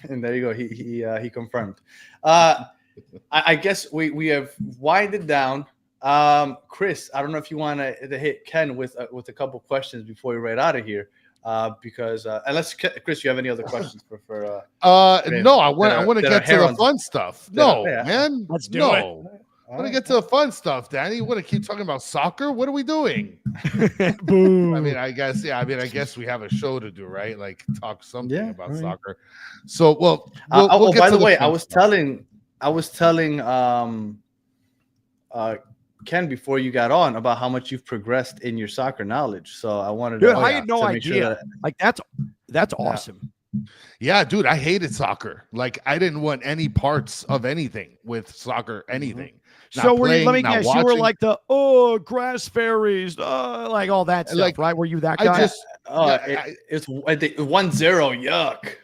and there you go. He confirmed. I guess we have winded down. Chris, I don't know if you want to hit Ken with a couple questions before we right out of here. Because unless Chris, you have any other questions for no, I want to get to the fun stuff. No, yeah. man, Let's do it. I want to get to the fun stuff, Danny. You want to keep talking about soccer? What are we doing? Boom. I mean, I guess we have a show to do, right? Like talk something about soccer. So, we'll by the way, I was telling Ken before you got on about how much you've progressed in your soccer knowledge. So I wanted Dude, to I had no idea. Sure like that's awesome. Yeah, dude, I hated soccer. Like I didn't want any parts of anything with soccer, anything. So let me guess, you were like the grass fairies, like all that stuff, like, right? Were you that guy? it's 1-0, yuck.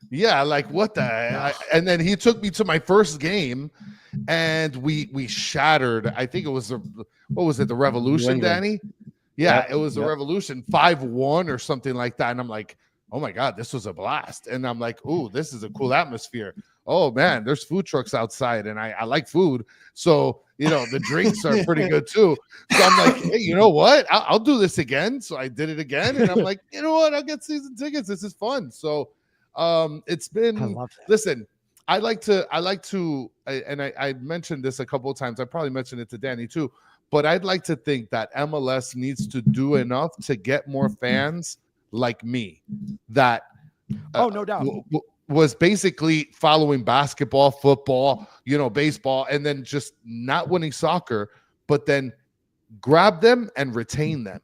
Yeah, like what the and then he took me to my first game and we shattered. I think it was the Revolution, Danny? Yeah, it was the Revolution 5-1 or something like that. And I'm like, oh my God, this was a blast. And I'm like, ooh, this is a cool atmosphere. Oh man, there's food trucks outside and I like food. So, the drinks are pretty good too. So I'm like, hey, you know what? I'll do this again. So I did it again. And I'm like, you know what? I'll get season tickets. This is fun. So it's been, listen, I like to, and I mentioned this a couple of times. I probably mentioned it to Danny too, but I'd like to think that MLS needs to do enough to get more fans like me that no doubt was basically following basketball, football, baseball, and then just not winning soccer, but then grab them and retain them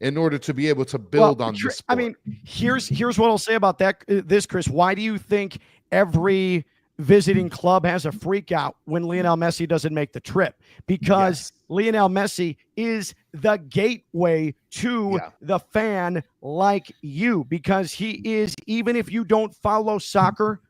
in order to be able to build on this sport. I mean, here's what I'll say about that. This, Chris, why do you think every visiting club has a freak out when Lionel Messi doesn't make the trip? Because Lionel Messi is the gateway to the fan like you, because he is, even if you don't follow soccer,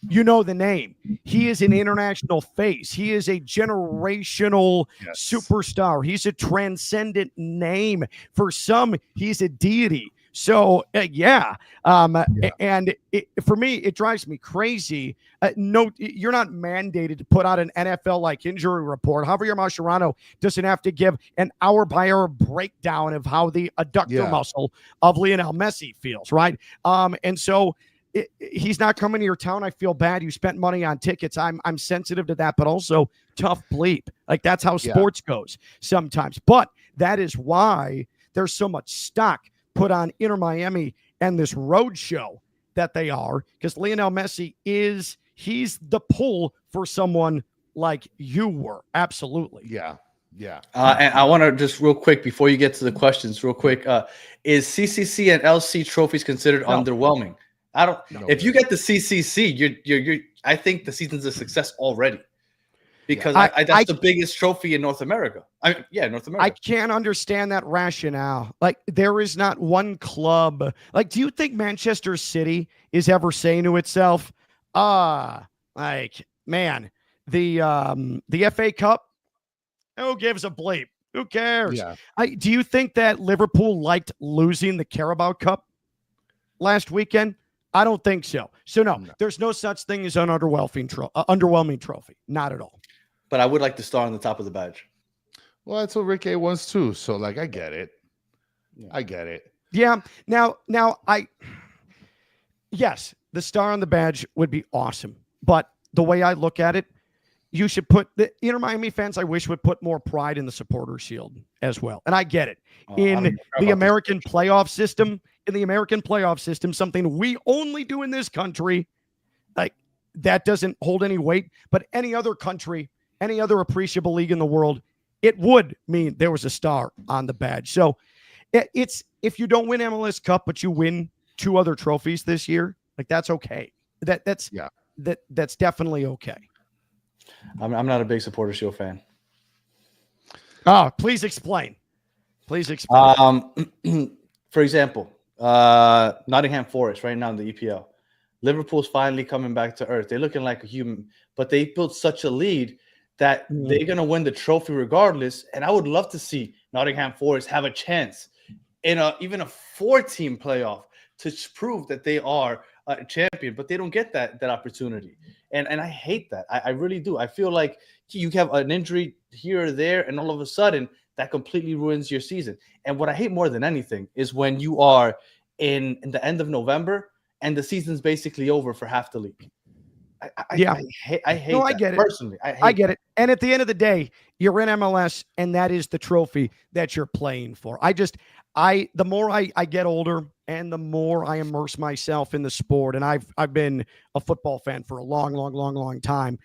you know the name. He is an international face. He is a generational superstar. He's a transcendent name. For some, he's a deity. So, and for me, it drives me crazy. No, you're not mandated to put out an NFL-like injury report. Javier Mascherano doesn't have to give an hour-by-hour breakdown of how the adductor muscle of Lionel Messi feels, right? And so he's not coming to your town. I feel bad. You spent money on tickets. I'm sensitive to that, but also tough bleep. Like that's how sports goes sometimes. But that is why there's so much stock put on Inter Miami and this road show that they are, because Lionel Messi he's the pull for someone like you were. Absolutely. Yeah. And I want to just real quick before you get to the questions, real quick. Is CCC and LC trophies considered underwhelming? I don't. If you get the CCC, you're. I think the season's a success already, because that's the biggest trophy in North America. North America. I can't understand that rationale. Like, there is not one club. Like, do you think Manchester City is ever saying to itself, man, the FA Cup, who gives a bleep? Who cares? Yeah. Do you think that Liverpool liked losing the Carabao Cup last weekend? I don't think so. So no, there's no such thing as an underwhelming trophy. Not at all. But I would like the star on the top of the badge. Well, that's what Rick A wants too. So like, I get it. I get it. Yeah. Now yes, the star on the badge would be awesome. But the way I look at it, you should put the Inter Miami fans, I wish, would put more pride in the supporter shield as well. And I get it. In the American playoff system, something we only do in this country, like that doesn't hold any weight. But any other country, any other appreciable league in the world, it would mean there was a star on the badge. So it's, if you don't win MLS Cup, but you win 2 other trophies this year, like that's okay. That's definitely okay. I'm not a big Supporter Shield fan. Please explain. For example, Nottingham Forest right now in the EPL. Liverpool's finally coming back to earth. They're looking like a human, but they built such a lead that they're going to win the trophy regardless. And I would love to see Nottingham Forest have a chance in even a 4-team playoff to prove that they are a champion, but they don't get that opportunity. And I hate that. I really do. I feel like you have an injury here or there, and all of a sudden that completely ruins your season. And what I hate more than anything is when you are in the end of November and the season's basically over for half the league. I hate no, that. I get it. Personally. I get it. And at the end of the day, you're in MLS, and that is the trophy that you're playing for. The more I get older and the more I immerse myself in the sport, and I've been a football fan for a long time.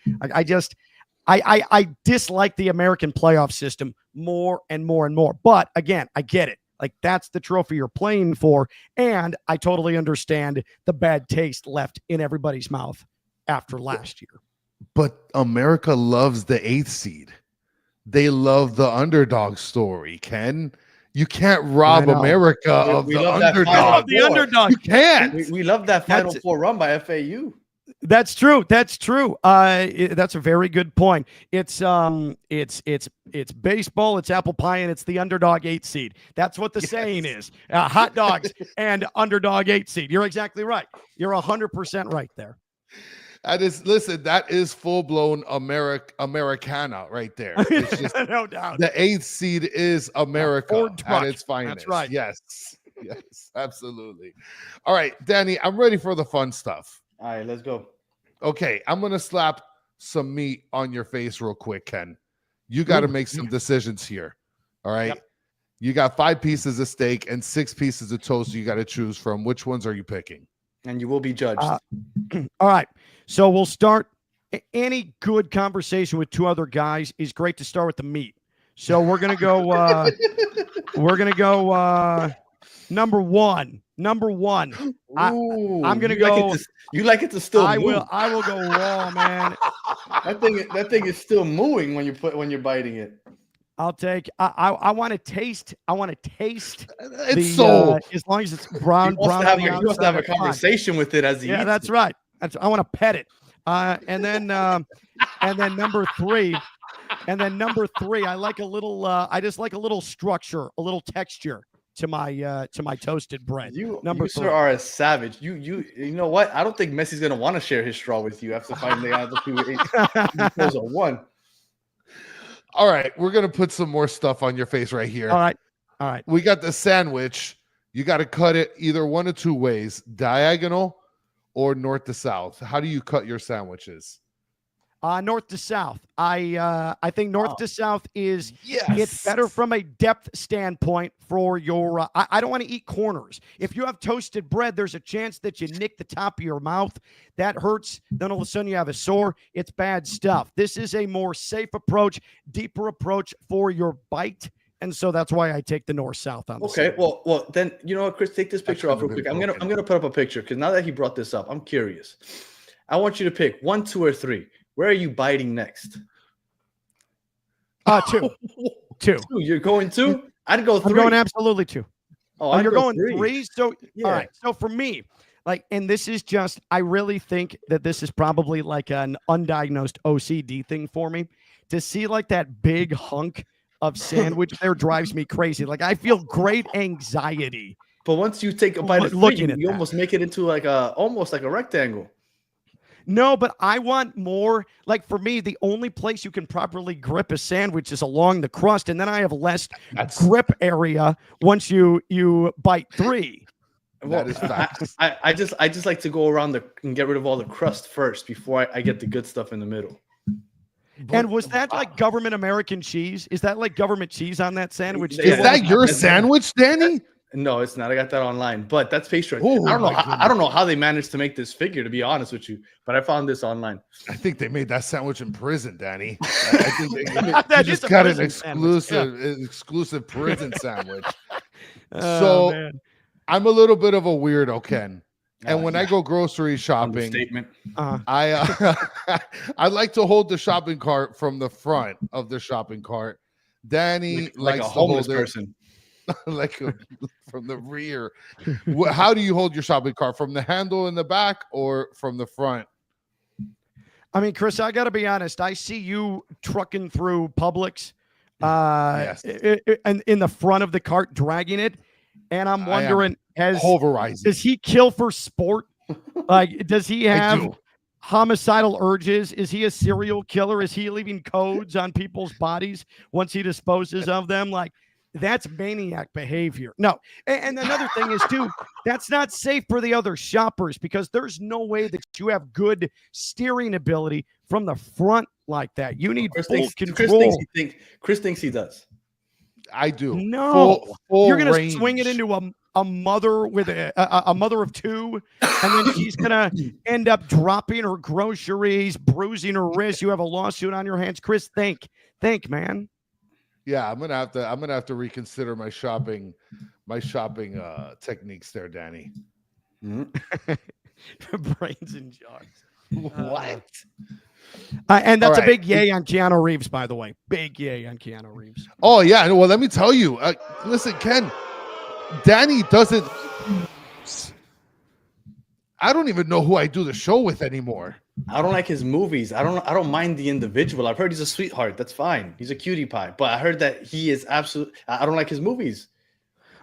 I dislike the American playoff system more and more and more. But again, I get it. Like, that's the trophy you're playing for. And I totally understand the bad taste left in everybody's mouth after last year. But America loves the 8th seed. They love the underdog story, Ken. You can't rob America of the underdog. You can't. We love that Final Four run by FAU. That's true. That's true. That's a very good point. It's baseball, it's apple pie, and it's the underdog 8 seed. That's what the saying is. Hot dogs and underdog 8 seed. You're exactly right. You're 100% right there. That is full-blown Americana right there. It's just, no doubt. The 8th seed is America at its finest. That's right. Yes, absolutely. All right, Danny, I'm ready for the fun stuff. All right, let's go. Okay, I'm going to slap some meat on your face real quick, Ken. You got to make some decisions here. All right? Yep. You got 5 pieces of steak and 6 pieces of toast you got to choose from. Which ones are you picking? And you will be judged. All right. So we'll start. Any good conversation with 2 other guys is great to start with the meat. So we're going to go number one. Ooh, I'm going to go. You like it to still move. I will go raw, man. That thing is still moving when you're biting it. I'll take. I want to taste. It's as long as it's brown. You must have a conversation with it as he eats that's it. right. I want to pet it. And then number 3. I like a little. I just like a little structure, a little texture to my toasted bread. You number 3 sir are a savage. You know what? I don't think Messi's gonna want to share his straw with you after finding out that you ate a 1. All right, we're going to put some more stuff on your face right here. All right. We got the sandwich. You got to cut it either one of 2 ways, diagonal or north to south. How do you cut your sandwiches? North to south. I think north to south is it's better from a depth standpoint for your I don't want to eat corners. If you have toasted bread, there's a chance that you nick the top of your mouth. That hurts. Then all of a sudden you have a sore. It's bad stuff. This is a more safe approach, deeper approach for your bite. And so that's why I take the north-south on the side. Well, then you know what, Chris, take this picture off real quick. I'm gonna put up a picture because now that he brought this up, I'm curious. I want you to pick 1, 2, or 3. Where are you biting next? 2. 2. You're going 2? I'd go 3. I'm going absolutely 2. Oh, you're going 3. So yeah. All right. So for me, and this is just, I really think that this is probably like an undiagnosed OCD thing for me. To see like that big hunk of sandwich there drives me crazy. Like, I feel great anxiety. But once you take a bite of food, you almost make it into almost like a rectangle. No, but I want more. Like, for me, the only place you can properly grip a sandwich is along the crust, and then I have less grip area once you bite 3. That is facts. I just like to go around and get rid of all the crust first before I get the good stuff in the middle. And was that like government American cheese? Is that like government cheese on that sandwich? Is that your sandwich, Danny? No, it's not. I got that online, but that's pastry. I don't know how they managed to make this figure, to be honest with you, but I found this online. I think they made that sandwich in prison, Danny. I think they just got an exclusive prison sandwich. Man. I'm a little bit of a weirdo, Ken. And when I go grocery shopping, I like to hold the shopping cart from the front of the shopping cart. Danny like likes a homeless to hold person. like from the rear. How do you hold your shopping cart? From the handle in the back or from the front? I mean, Chris, I got to be honest. I see you trucking through Publix, Yes. and in the front of the cart, dragging it. And I'm wondering, Pulverizing. does he kill for sport? Like, does he I have do. homicidal urges? Is he a serial killer? Is he leaving codes on people's bodies once he disposes of them? Like, that's maniac behavior. No. And another thing is, too, that's not safe for the other shoppers because there's no way that you have good steering ability from the front like that. You need full control. Chris thinks he does. I do. No. Full You're going to range. swing it into a mother with a mother of two, and then she's going to end up dropping her groceries, bruising her wrist. You have a lawsuit on your hands. Chris, think, man. Yeah, I'm gonna have to reconsider my shopping techniques there, Danny. Brains and jars. What? And that's All a big right. yay on Keanu Reeves, by the way. Big yay on Keanu Reeves. Oh yeah, well let me tell you. Listen, Ken, Danny doesn't. I don't even know who I do the show with anymore. I don't like his movies. I don't mind the individual. I've heard he's a sweetheart. That's fine. He's a cutie pie. But I heard that he is absolute. I don't like his movies.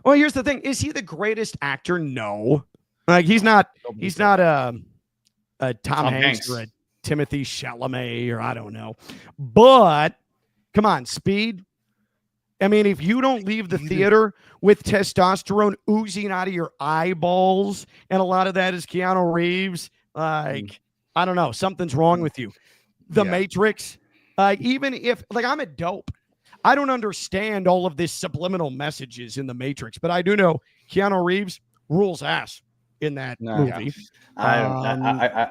Well, here's the thing: is he the greatest actor? No, like he's not. He's not a Tom Hanks or a Timothy Chalamet or I don't know. But come on, Speed. I mean, if you don't leave the theater with testosterone oozing out of your eyeballs, and a lot of that is Keanu Reeves, like. I don't know. Something's wrong with you. The Matrix, even if, like, I'm a dope. I don't understand all of this subliminal messages in the Matrix, but I do know Keanu Reeves rules ass in that movie. I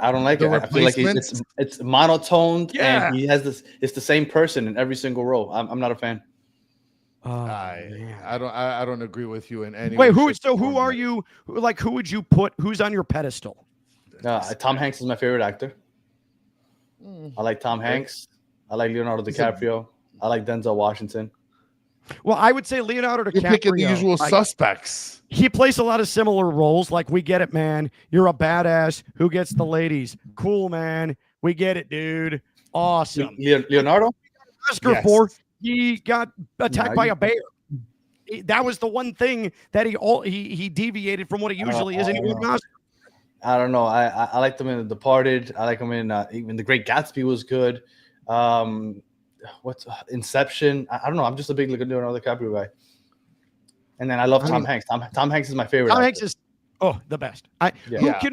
don't like it. I feel like it's monotoned and he has this. It's the same person in every single role. I'm not a fan. I don't agree with you in any way. Wait, who are you? Like, who would you put? Who's on your pedestal? Tom Hanks is my favorite actor. I like Tom Hanks. I like Leonardo DiCaprio. I like Denzel Washington. Well, I would say Leonardo DiCaprio. You're picking the usual suspects. He plays a lot of similar roles. Like, we get it, man. You're a badass who gets the ladies. Cool, man. We get it, dude. Awesome. Leonardo? Oscar for he got attacked by a bear. That was the one thing that he deviated from what he usually is, and he won an Oscar. I don't know. I liked him in The Departed. I like him in even The Great Gatsby was good. What's Inception? I don't know. I'm just a big Leonardo DiCaprio guy. And then I love Tom Hanks. Tom Hanks is my favorite. Tom Hanks is the best.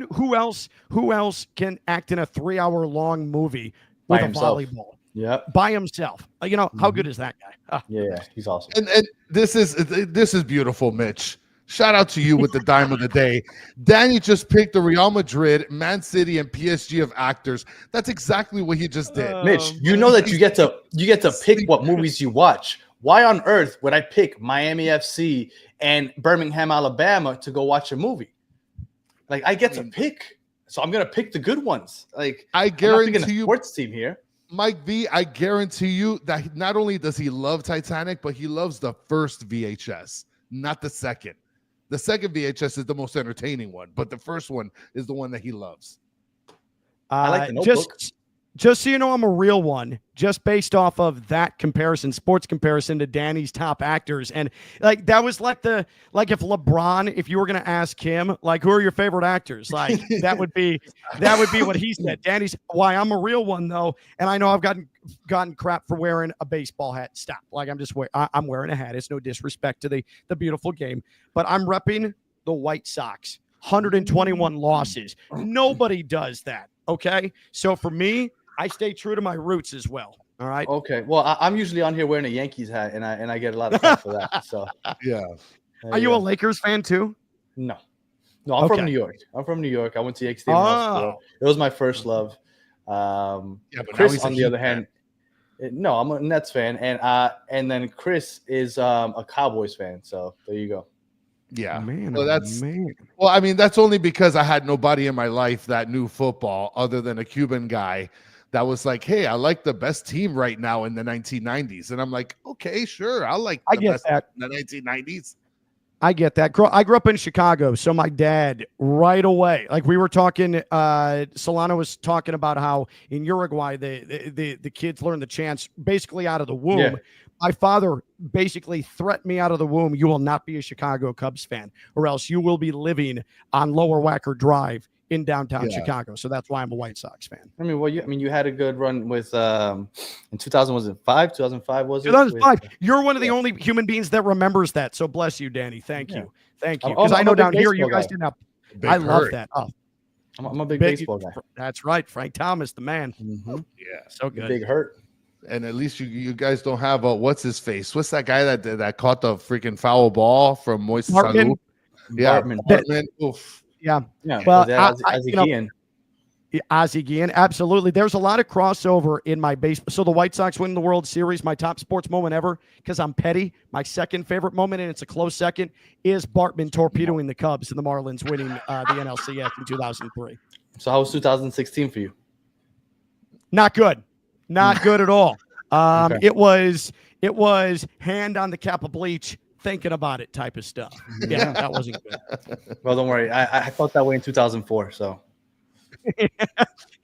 Who else can act in a 3-hour-long movie with a volleyball? Yeah, by himself. You know how good is that guy? Yeah, he's awesome. And this is beautiful, Mitch. Shout out to you with the dime of the day. Danny just picked the Real Madrid, Man City, and PSG of actors. That's exactly what he just did. Mitch, you know that you get to pick what movies you watch. Why on earth would I pick Miami FC and Birmingham, Alabama to go watch a movie? Like, I get to pick, so I'm gonna pick the good ones. Like, I guarantee you, sports team here. Mike V, I guarantee you that not only does he love Titanic, but he loves the first VHS, not the second. The second VHS is the most entertaining one, but the first one is the one that he loves. I like the Notebook. Just so you know, I'm a real one, just based off of that comparison, sports comparison to Danny's top actors. And like, that was like if LeBron, if you were going to ask him, like, who are your favorite actors? Like, that would be what he said. Danny's, why I'm a real one though. And I know I've gotten crap for wearing a baseball hat. Stop. Like, I'm wearing a hat. It's no disrespect to the beautiful game, but I'm repping the White Sox, 121 losses. Nobody does that. Okay. So for me, I stay true to my roots as well. All right. Okay. Well, I'm usually on here wearing a Yankees hat, and I get a lot of crap for that. So yeah. Are you a Lakers fan too? No, I'm from New York. I went to Yankee Stadium Hospital. It was my first love. But Chris, on the other hand, no, I'm a Nets fan, and then Chris is a Cowboys fan. So there you go. Yeah, man. Well, I mean, that's only because I had nobody in my life that knew football other than a Cuban guy that was like, "Hey, I like the best team right now in the 1990s," and I'm like, "Okay, sure, I get best that in the 1990s." I get that. I grew up in Chicago, so my dad right away, like we were talking, Solano was talking about how in Uruguay the kids learn the chants basically out of the womb. Yeah. My father basically threatened me out of the womb. You will not be a Chicago Cubs fan, or else you will be living on Lower Wacker Drive in downtown Chicago. So that's why I'm a White Sox fan. I mean, you had a good run with in 2000, was it 2005 was it? 2005. You're one of the only human beings that remembers that. So bless you, Danny. Thank you. Thank you. I'm Because I know a big down here you guys baseball didn't have. Big I love Hurt. that. Oh, I'm a big baseball guy. That's right. Frank Thomas, the man. Yeah. So good. Big Hurt. And at least you guys don't have what's his face? What's that guy that caught the freaking foul ball from Moist Bartman. Salud? Yeah, Bartman. Oof. Yeah. Yeah. Well, Ozzie Guillen, absolutely. There's a lot of crossover in my base. So the White Sox win the World Series. My top sports moment ever, because I'm petty. My second favorite moment, and it's a close second, is Bartman torpedoing the Cubs and the Marlins winning the NLCS in 2003. So how was 2016 for you? Not good. Not good at all. Okay. It was hand on the cap of bleach, thinking about it type of stuff. Yeah, that wasn't good. Well, don't worry. I felt that way in 2004. So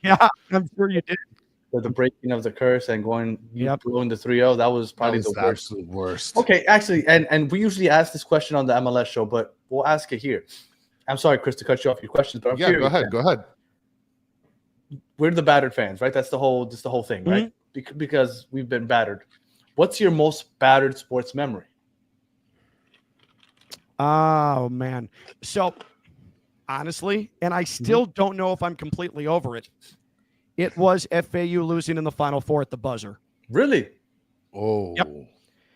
Yeah, I'm sure you did. the breaking of the curse and blowing the 3-0, that was probably That was the the worst. absolute worst. Okay, actually, and we usually ask this question on the MLS show, but we'll ask it here. I'm sorry, Chris, to cut you off your questions, but I'm curious. Go ahead. We're the battered fans, right? That's the whole thing, right? Because we've been battered. What's your most battered sports memory? Oh, man. So, honestly, and I still don't know if I'm completely over it, it was FAU losing in the Final Four at the buzzer. Really? Oh. Yep.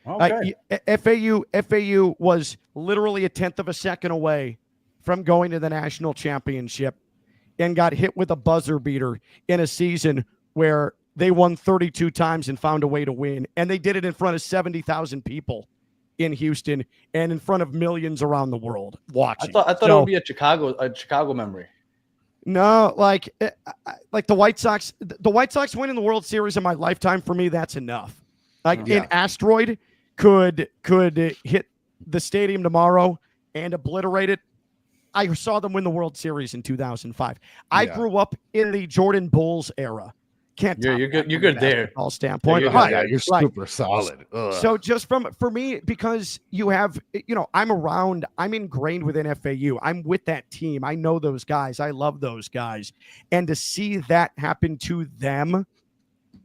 Okay. FAU was literally a tenth of a second away from going to the national championship and got hit with a buzzer beater in a season where they won 32 times and found a way to win. And they did it in front of 70,000 people in Houston and in front of millions around the world watching. I thought it would be a Chicago memory. No, like the White Sox winning the World Series in my lifetime, for me, that's enough. Like an asteroid could hit the stadium tomorrow and obliterate it. I saw them win the World Series in 2005. I grew up in the Jordan Bulls era. You're good. You're good there. All standpoint. You're super solid. Ugh. So just for me, because I'm ingrained within FAU. I'm with that team. I know those guys. I love those guys. And to see that happen to them,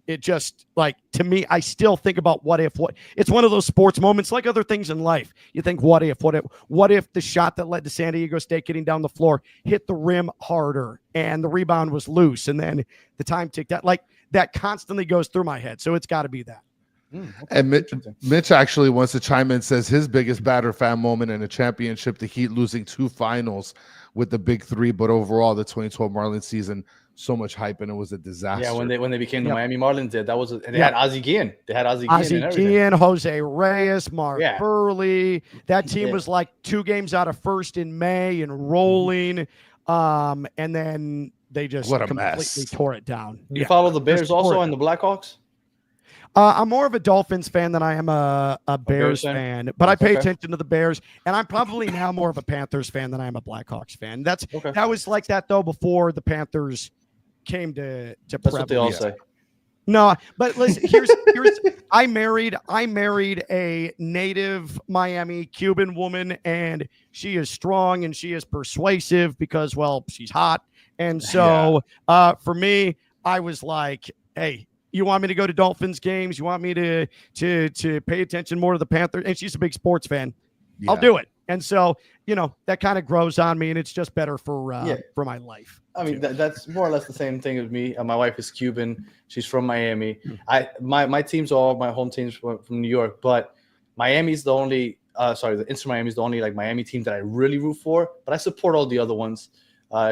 it just, like, to me, I still think about what it's one of those sports moments, like other things in life. You think, what if the shot that led to San Diego State getting down the floor hit the rim harder and the rebound was loose and then the time ticked out? Like, that constantly goes through my head. So it's got to be that. Okay. And Mitch actually wants to chime in, says his biggest batter fan moment in a championship, the Heat losing 2 finals with the big 3, but overall the 2012 Marlins season, so much hype, and it was a disaster. Yeah, when they became the Miami Marlins, that was and they had Ozzie Guillen. They had Ozzie Guillen, Jose Reyes, Mark Burley. That team was like 2 games out of first in May and rolling. And then they just completely tore it down. You follow the Bears also and the Blackhawks? I'm more of a Dolphins fan than I am a Bears fan, but I pay attention to the Bears, and I'm probably now more of a Panthers fan than I am a Blackhawks fan. That was like that though before the Panthers came to That's what they all say. No, but listen, here's I married a native Miami Cuban woman, and she is strong and she is persuasive because, well, she's hot. And so for me, I was like, hey, you want me to go to Dolphins games? You want me to pay attention more to the Panthers? And she's a big sports fan. I'll do it. And so, that kind of grows on me, and it's just better for my life. I mean, that's more or less the same thing as me. My wife is Cuban. She's from Miami. My teams are all my home teams from New York, but Miami's the only the Inter Miami's the only like Miami team that I really root for, but I support all the other ones.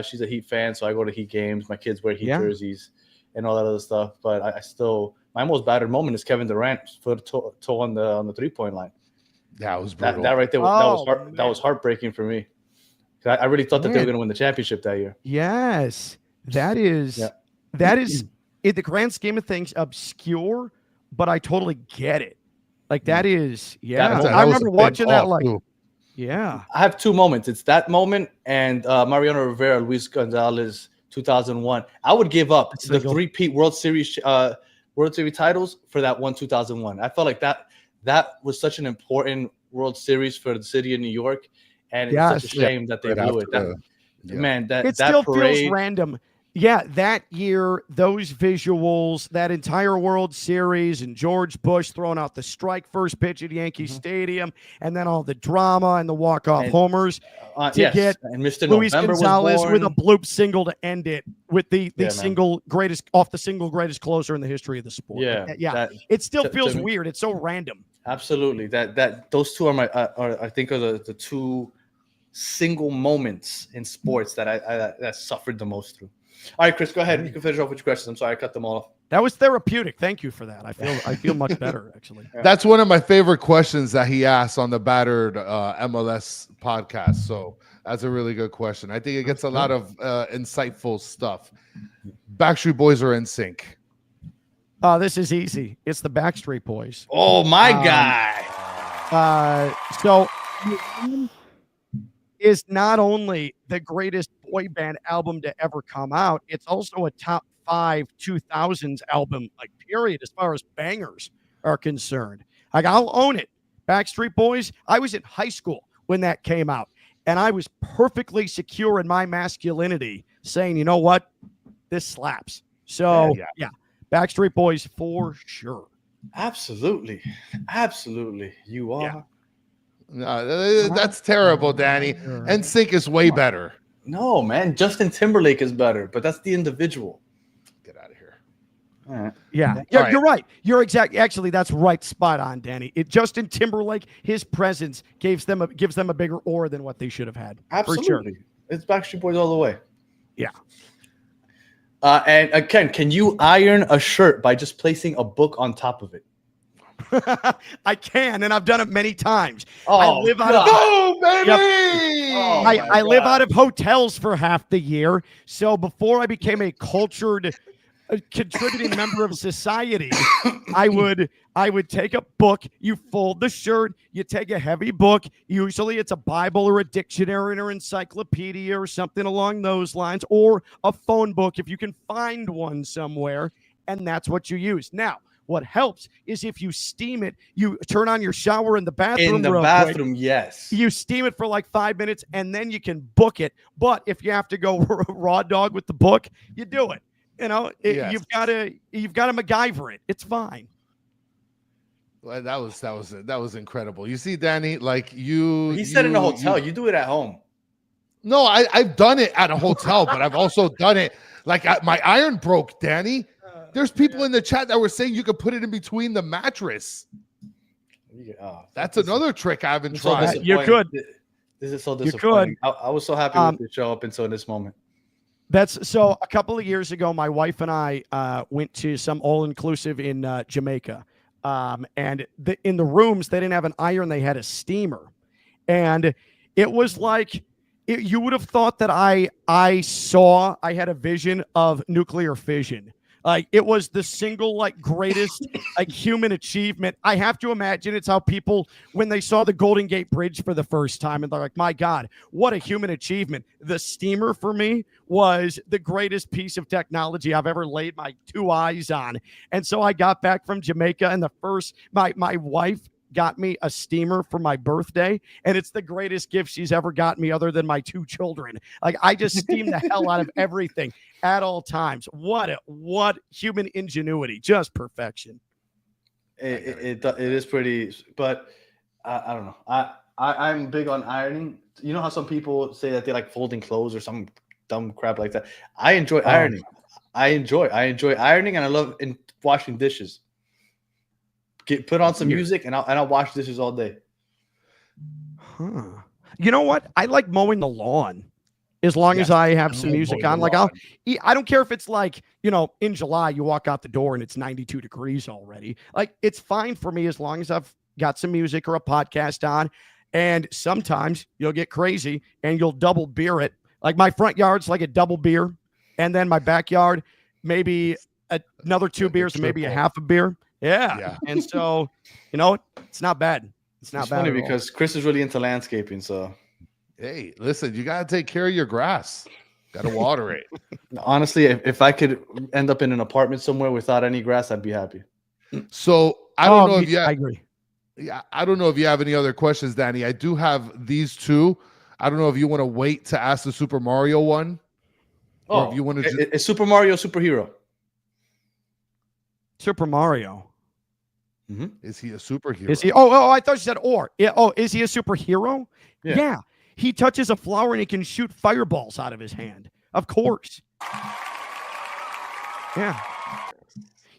She's a Heat fan, so I go to Heat games. My kids wear Heat jerseys and all that other stuff, but I still, my most battered moment is Kevin Durant for the toe on the 3-point line. That was brutal. That right there, that was heartbreaking for me. I really thought that they were going to win the championship that year. Yes, that is in the grand scheme of things obscure, but I totally get it. Like that is, I remember watching that. Like, Yeah. I have two moments. It's that moment and Mariano Rivera, Luis Gonzalez, 2001. I would give up the three-peat World Series titles for that one 2001. I felt like that was such an important World Series for the city of New York, and it's such a shame that they blew it. Man, it that still parade feels random. Yeah, that year, those visuals, that entire World Series, and George Bush throwing out the strike first pitch at Yankee Stadium, and then all the drama and the walk-off homers to get and Mr. Luis November Gonzalez was with a bloop single to end it with the single greatest closer in the history of the sport. It still feels weird. It's so random. Absolutely, that those two are I think are the two single moments in sports that I suffered the most through. All right, Chris, go ahead. You can finish off with your questions. I'm sorry, I cut them all off. That was therapeutic. Thank you for that. I feel much better, actually. That's one of my favorite questions that he asked on the Battered MLS podcast. So that's a really good question. I think it gets a lot of insightful stuff. Backstreet Boys are in sync. This is easy. It's the Backstreet Boys. Oh, my guy. So is not only the greatest boy band album to ever come out, it's also a top 5 2000s album, like, period, as far as bangers are concerned. Like, I'll own it. Backstreet Boys, I was in high school when that came out, and I was perfectly secure in my masculinity, saying, you know what? This slaps. So, yeah. Backstreet Boys for sure. Absolutely. You are. Yeah. No, that's terrible, Danny. NSYNC is way better. No, man. Justin Timberlake is better, but that's the individual. Get out of here. All right. Yeah, you're right. You're exactly. Actually, that's right. Spot on, Danny. Justin Timberlake, his presence gives them a bigger aura than what they should have had. Absolutely. For sure. It's Backstreet Boys all the way. Yeah. And Ken, can you iron a shirt by just placing a book on top of it? I can, and I've done it many times. Oh, I live out of baby! Yep. I live out of hotels for half the year. So before I became a cultured, contributing member of society, I would take a book, you fold the shirt, you take a heavy book, usually it's a Bible or a dictionary or encyclopedia or something along those lines, or a phone book if you can find one somewhere, and that's what you use. Now, what helps is if you steam it, you turn on your shower in the bathroom. In the bathroom, yes. You steam it for like 5 minutes, and then you can book it. But if you have to go raw dog with the book, you do it. You know, you've got to MacGyver it. It's fine. Well, that was incredible. You see, Danny, like He said in a hotel. You do it at home. No, I've done it at a hotel, but I've also done it like my iron broke, Danny. There's people in the chat that were saying you could put it in between the mattress. That's another trick I haven't tried. You could. This is so disappointing. I was so happy with the show up until this moment. So a couple of years ago, my wife and I went to some all-inclusive in Jamaica. And in the rooms, they didn't have an iron. They had a steamer. And it was like, you would have thought that I had a vision of nuclear fission. Like, it was the single, like, greatest, like, human achievement. I have to imagine it's how people, when they saw the Golden Gate Bridge for the first time, and they're like, my God, what a human achievement. The steamer for me was the greatest piece of technology I've ever laid my two eyes on. And so I got back from Jamaica, and my wife got me a steamer for my birthday, and it's the greatest gift she's ever got me other than my two children. Like, I just steam the hell out of everything at all times. What human ingenuity, just perfection. It is pretty, but I don't know. I'm big on ironing. You know how some people say that they like folding clothes or some dumb crap like that. I enjoy ironing. I enjoy ironing, and I love washing dishes. Put on some music, and I'll wash dishes all day. Huh. You know what? I like mowing the lawn as long as I have some music on. Like, I don't care if it's like, you know, in July you walk out the door and it's 92 degrees already. Like, it's fine for me as long as I've got some music or a podcast on. And sometimes you'll get crazy and you'll double beer it. Like, my front yard's like a double beer, and then my backyard maybe another 2 beers and maybe a half a beer. Yeah. And so, you know, it's not bad. It's not It's bad funny at all. because Chris is really into landscaping, so Hey, listen, you gotta take care of your grass. Gotta water it. honestly, if I could end up in an apartment somewhere without any grass, I'd be happy. So I don't know me if you too. I agree. yeah, I don't know if you have any other questions, Danny. I do have these two. I don't know if you want to wait to ask the Super Mario one. Or if you want to is Super Mario a superhero? Super Mario. is he a superhero? Is he? Oh, I thought you said or. Yeah. Oh, is he a superhero? Yeah. Yeah. He touches a flower and he can shoot fireballs out of his hand. Of course. Yeah.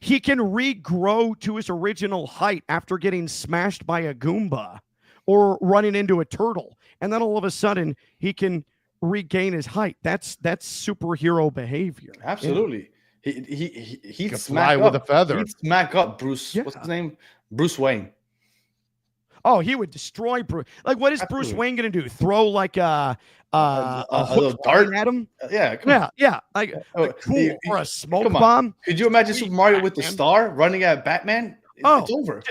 He can regrow to his original height after getting smashed by a Goomba or running into a turtle. And then all of a sudden he can regain his height. That's superhero behavior. Absolutely. He'd Can smack fly with up, a feather. He'd smack up Bruce. Yeah. What's his name? Bruce Wayne. Oh, he would destroy Bruce. Like, what is Bruce Absolutely. Wayne going to do? Throw like a little hook dart at him? Yeah, come on. Yeah. Like Oh, cool. Or a smoke come on. bomb. Could you imagine Sweet Super Mario with the Batman. star running at Batman? Oh, It's over.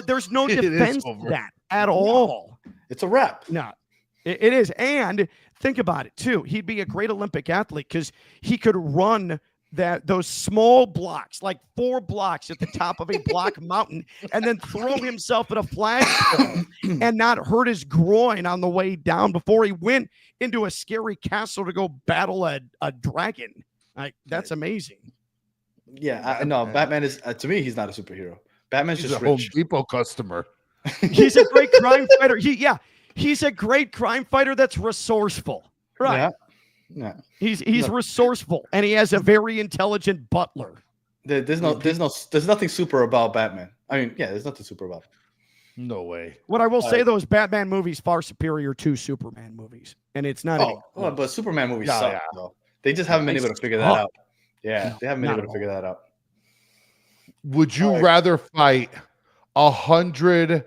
There's no It is defense to over. that at all. It's a wrap. No, it is. And think about it too. He'd be a great Olympic athlete because he could run those small blocks, like 4 blocks at the top of a block mountain, and then throw himself at a flagpole and not hurt his groin on the way down before he went into a scary castle to go battle a dragon. Like, that's amazing. Yeah, I know. Batman is to me. He's not a superhero. Batman's He's just a Home rich. Depot customer. He's a great crime fighter. He's a great crime fighter that's resourceful. Right. Yeah. Yeah. He's resourceful, and he has a very intelligent butler. There's nothing super about Batman. I mean, yeah, there's nothing super about him. No way. What I will say, though, is Batman movies far superior to Superman movies, and it's not. Well, but Superman movies Yeah, suck. yeah. Though. They just haven't been able to figure that out. Yeah, they haven't been Not able to at figure that out. Would you rather fight 100?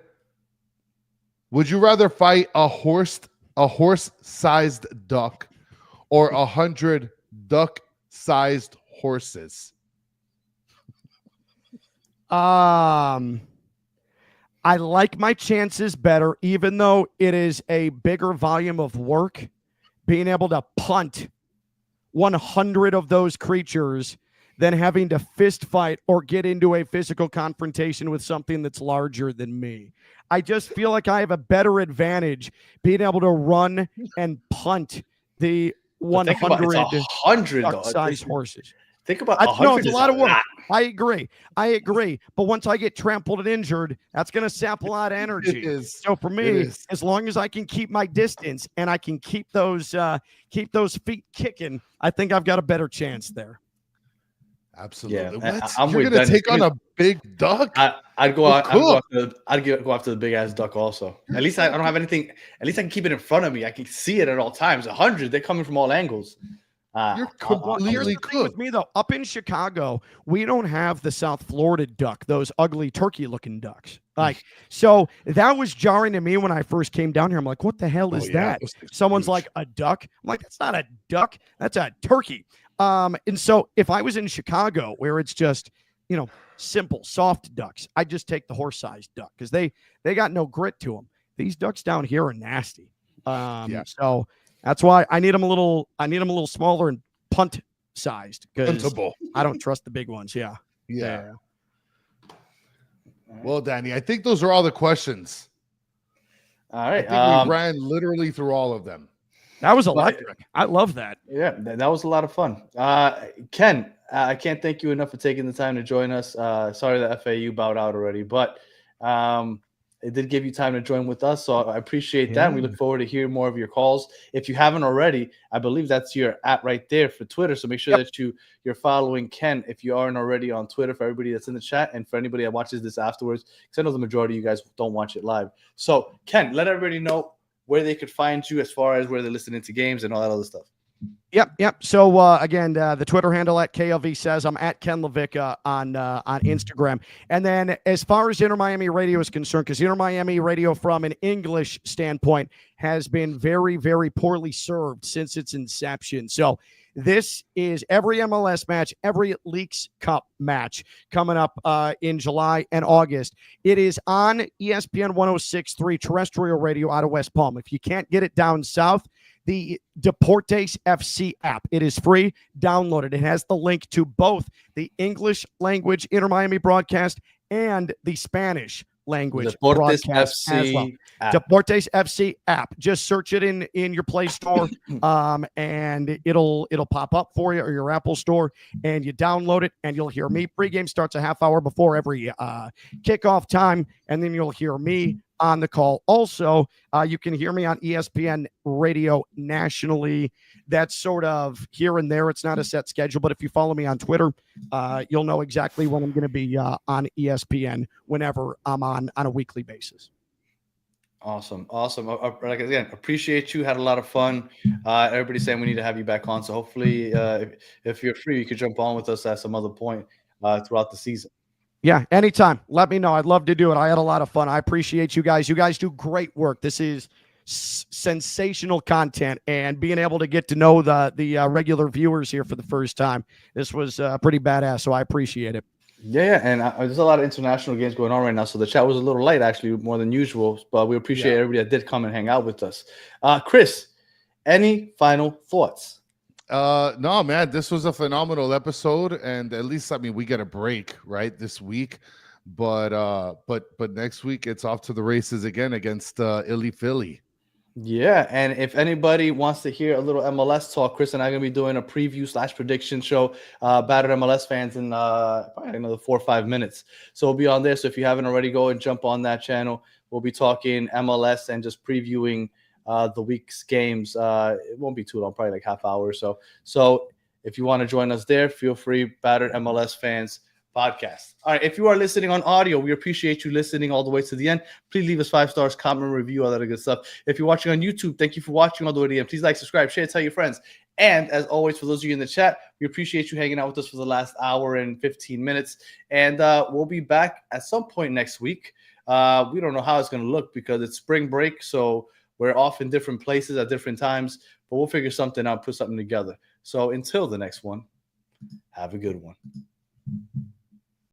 Would you rather fight a horse-sized duck, or 100 duck-sized horses? I like my chances better, even though it is a bigger volume of work. Being able to punt 100 of those creatures than having to fist fight or get into a physical confrontation with something that's larger than me. I just feel like I have a better advantage being able to run and punt the 100 duck-sized horses. Think about No, it's a lot of work. I agree. But once I get trampled and injured, that's going to sap a lot of energy. It is. So for me, as long as I can keep my distance and I can keep those feet kicking, I think I've got a better chance there. Absolutely. Yeah, What? I'm You're with gonna Dennis. take on a big duck? I'd go Well, out. cool. I'd go after the big ass duck also. At least I don't have anything. At least I can keep it in front of me. I can see it at all times. 100, they're coming from all angles. You're Here's completely the thing with me, though. Up in Chicago, we don't have the South Florida duck, those ugly turkey-looking ducks. So that was jarring to me when I first came down here. I'm like, what the hell is that? Someone's like, a duck? I'm like, that's not a duck. That's a turkey. And so if I was in Chicago where it's just, simple, soft ducks, I'd just take the horse-sized duck because they got no grit to them. These ducks down here are nasty. So that's why I need them a little smaller and punt sized because I don't trust the big ones. Yeah. Well, Danny, I think those are all the questions. All right. I think we ran literally through all of them. That was electric. I love that. Yeah, that was a lot of fun. Ken, I can't thank you enough for taking the time to join us. Sorry that FAU bowed out already, but it did give you time to join with us, so I appreciate that. And we look forward to hearing more of your calls. If you haven't already, I believe that's your @ right there for Twitter, so make sure that you're following Ken if you aren't already on Twitter, for everybody that's in the chat and for anybody that watches this afterwards, because I know the majority of you guys don't watch it live. So, Ken, let everybody know where they could find you as far as where they're listening to games and all that other stuff. Yep. So again, the Twitter handle at KLV says I'm at Ken LaVicka on Instagram. And then as far as Inter Miami Radio is concerned, because Inter Miami Radio from an English standpoint has been very, very poorly served since its inception. So This is every MLS match, every Leagues Cup match coming up in July and August. It is on ESPN 106.3 terrestrial radio out of West Palm. If you can't get it down south, the Deportes FC app. It is free. Download it. It has the link to both the English language Inter Miami broadcast and the Spanish language Deportes broadcast FC as well. app. Deportes FC app. Just search it in your Play Store, and it'll pop up for you, or your Apple Store, and you download it, and you'll hear me. Pregame starts a half hour before every kickoff time, and then you'll hear me on the call. Also, you can hear me on ESPN radio nationally. That's sort of here and there. It's not a set schedule, but if you follow me on Twitter, you'll know exactly when I'm going to be on ESPN whenever I'm on a weekly basis. Awesome. Like, again, appreciate you. Had a lot of fun. Everybody's saying we need to have you back on. So hopefully, if you're free, you could jump on with us at some other point throughout the season. Yeah, anytime. Let me know. I'd love to do it. I had a lot of fun. I appreciate you guys. You guys do great work. This is sensational content, and being able to get to know the regular viewers here for the first time, this was pretty badass, so I appreciate it. Yeah, and there's a lot of international games going on right now, so the chat was a little late, actually, more than usual, but we appreciate everybody that did come and hang out with us. Chris, any final thoughts? No, man, this was a phenomenal episode, and at least, I mean, we get a break right this week, but next week it's off to the races again against Illy Philly. Yeah, and if anybody wants to hear a little MLS talk, Chris and I are going to be doing a preview/prediction show, Battered MLS fans, in probably another 4 or 5 minutes. So we'll be on there. So if you haven't already, go and jump on that channel. We'll be talking MLS and just previewing the week's games. It won't be too long, probably like half hour or so. So if you want to join us there, feel free. Battered MLS fans podcast. All right, if you are listening on audio, we appreciate you listening all the way to the end. Please leave us 5 stars, comment, review, all that good stuff. If you're watching on YouTube, thank you for watching all the way to the end. Please like, subscribe, share, tell your friends. And as always, for those of you in the chat, we appreciate you hanging out with us for the last hour and 15 minutes. And we'll be back at some point next week. We don't know how it's going to look because it's spring break, so we're off in different places at different times, but we'll figure something out, put something together. So until the next one, have a good one.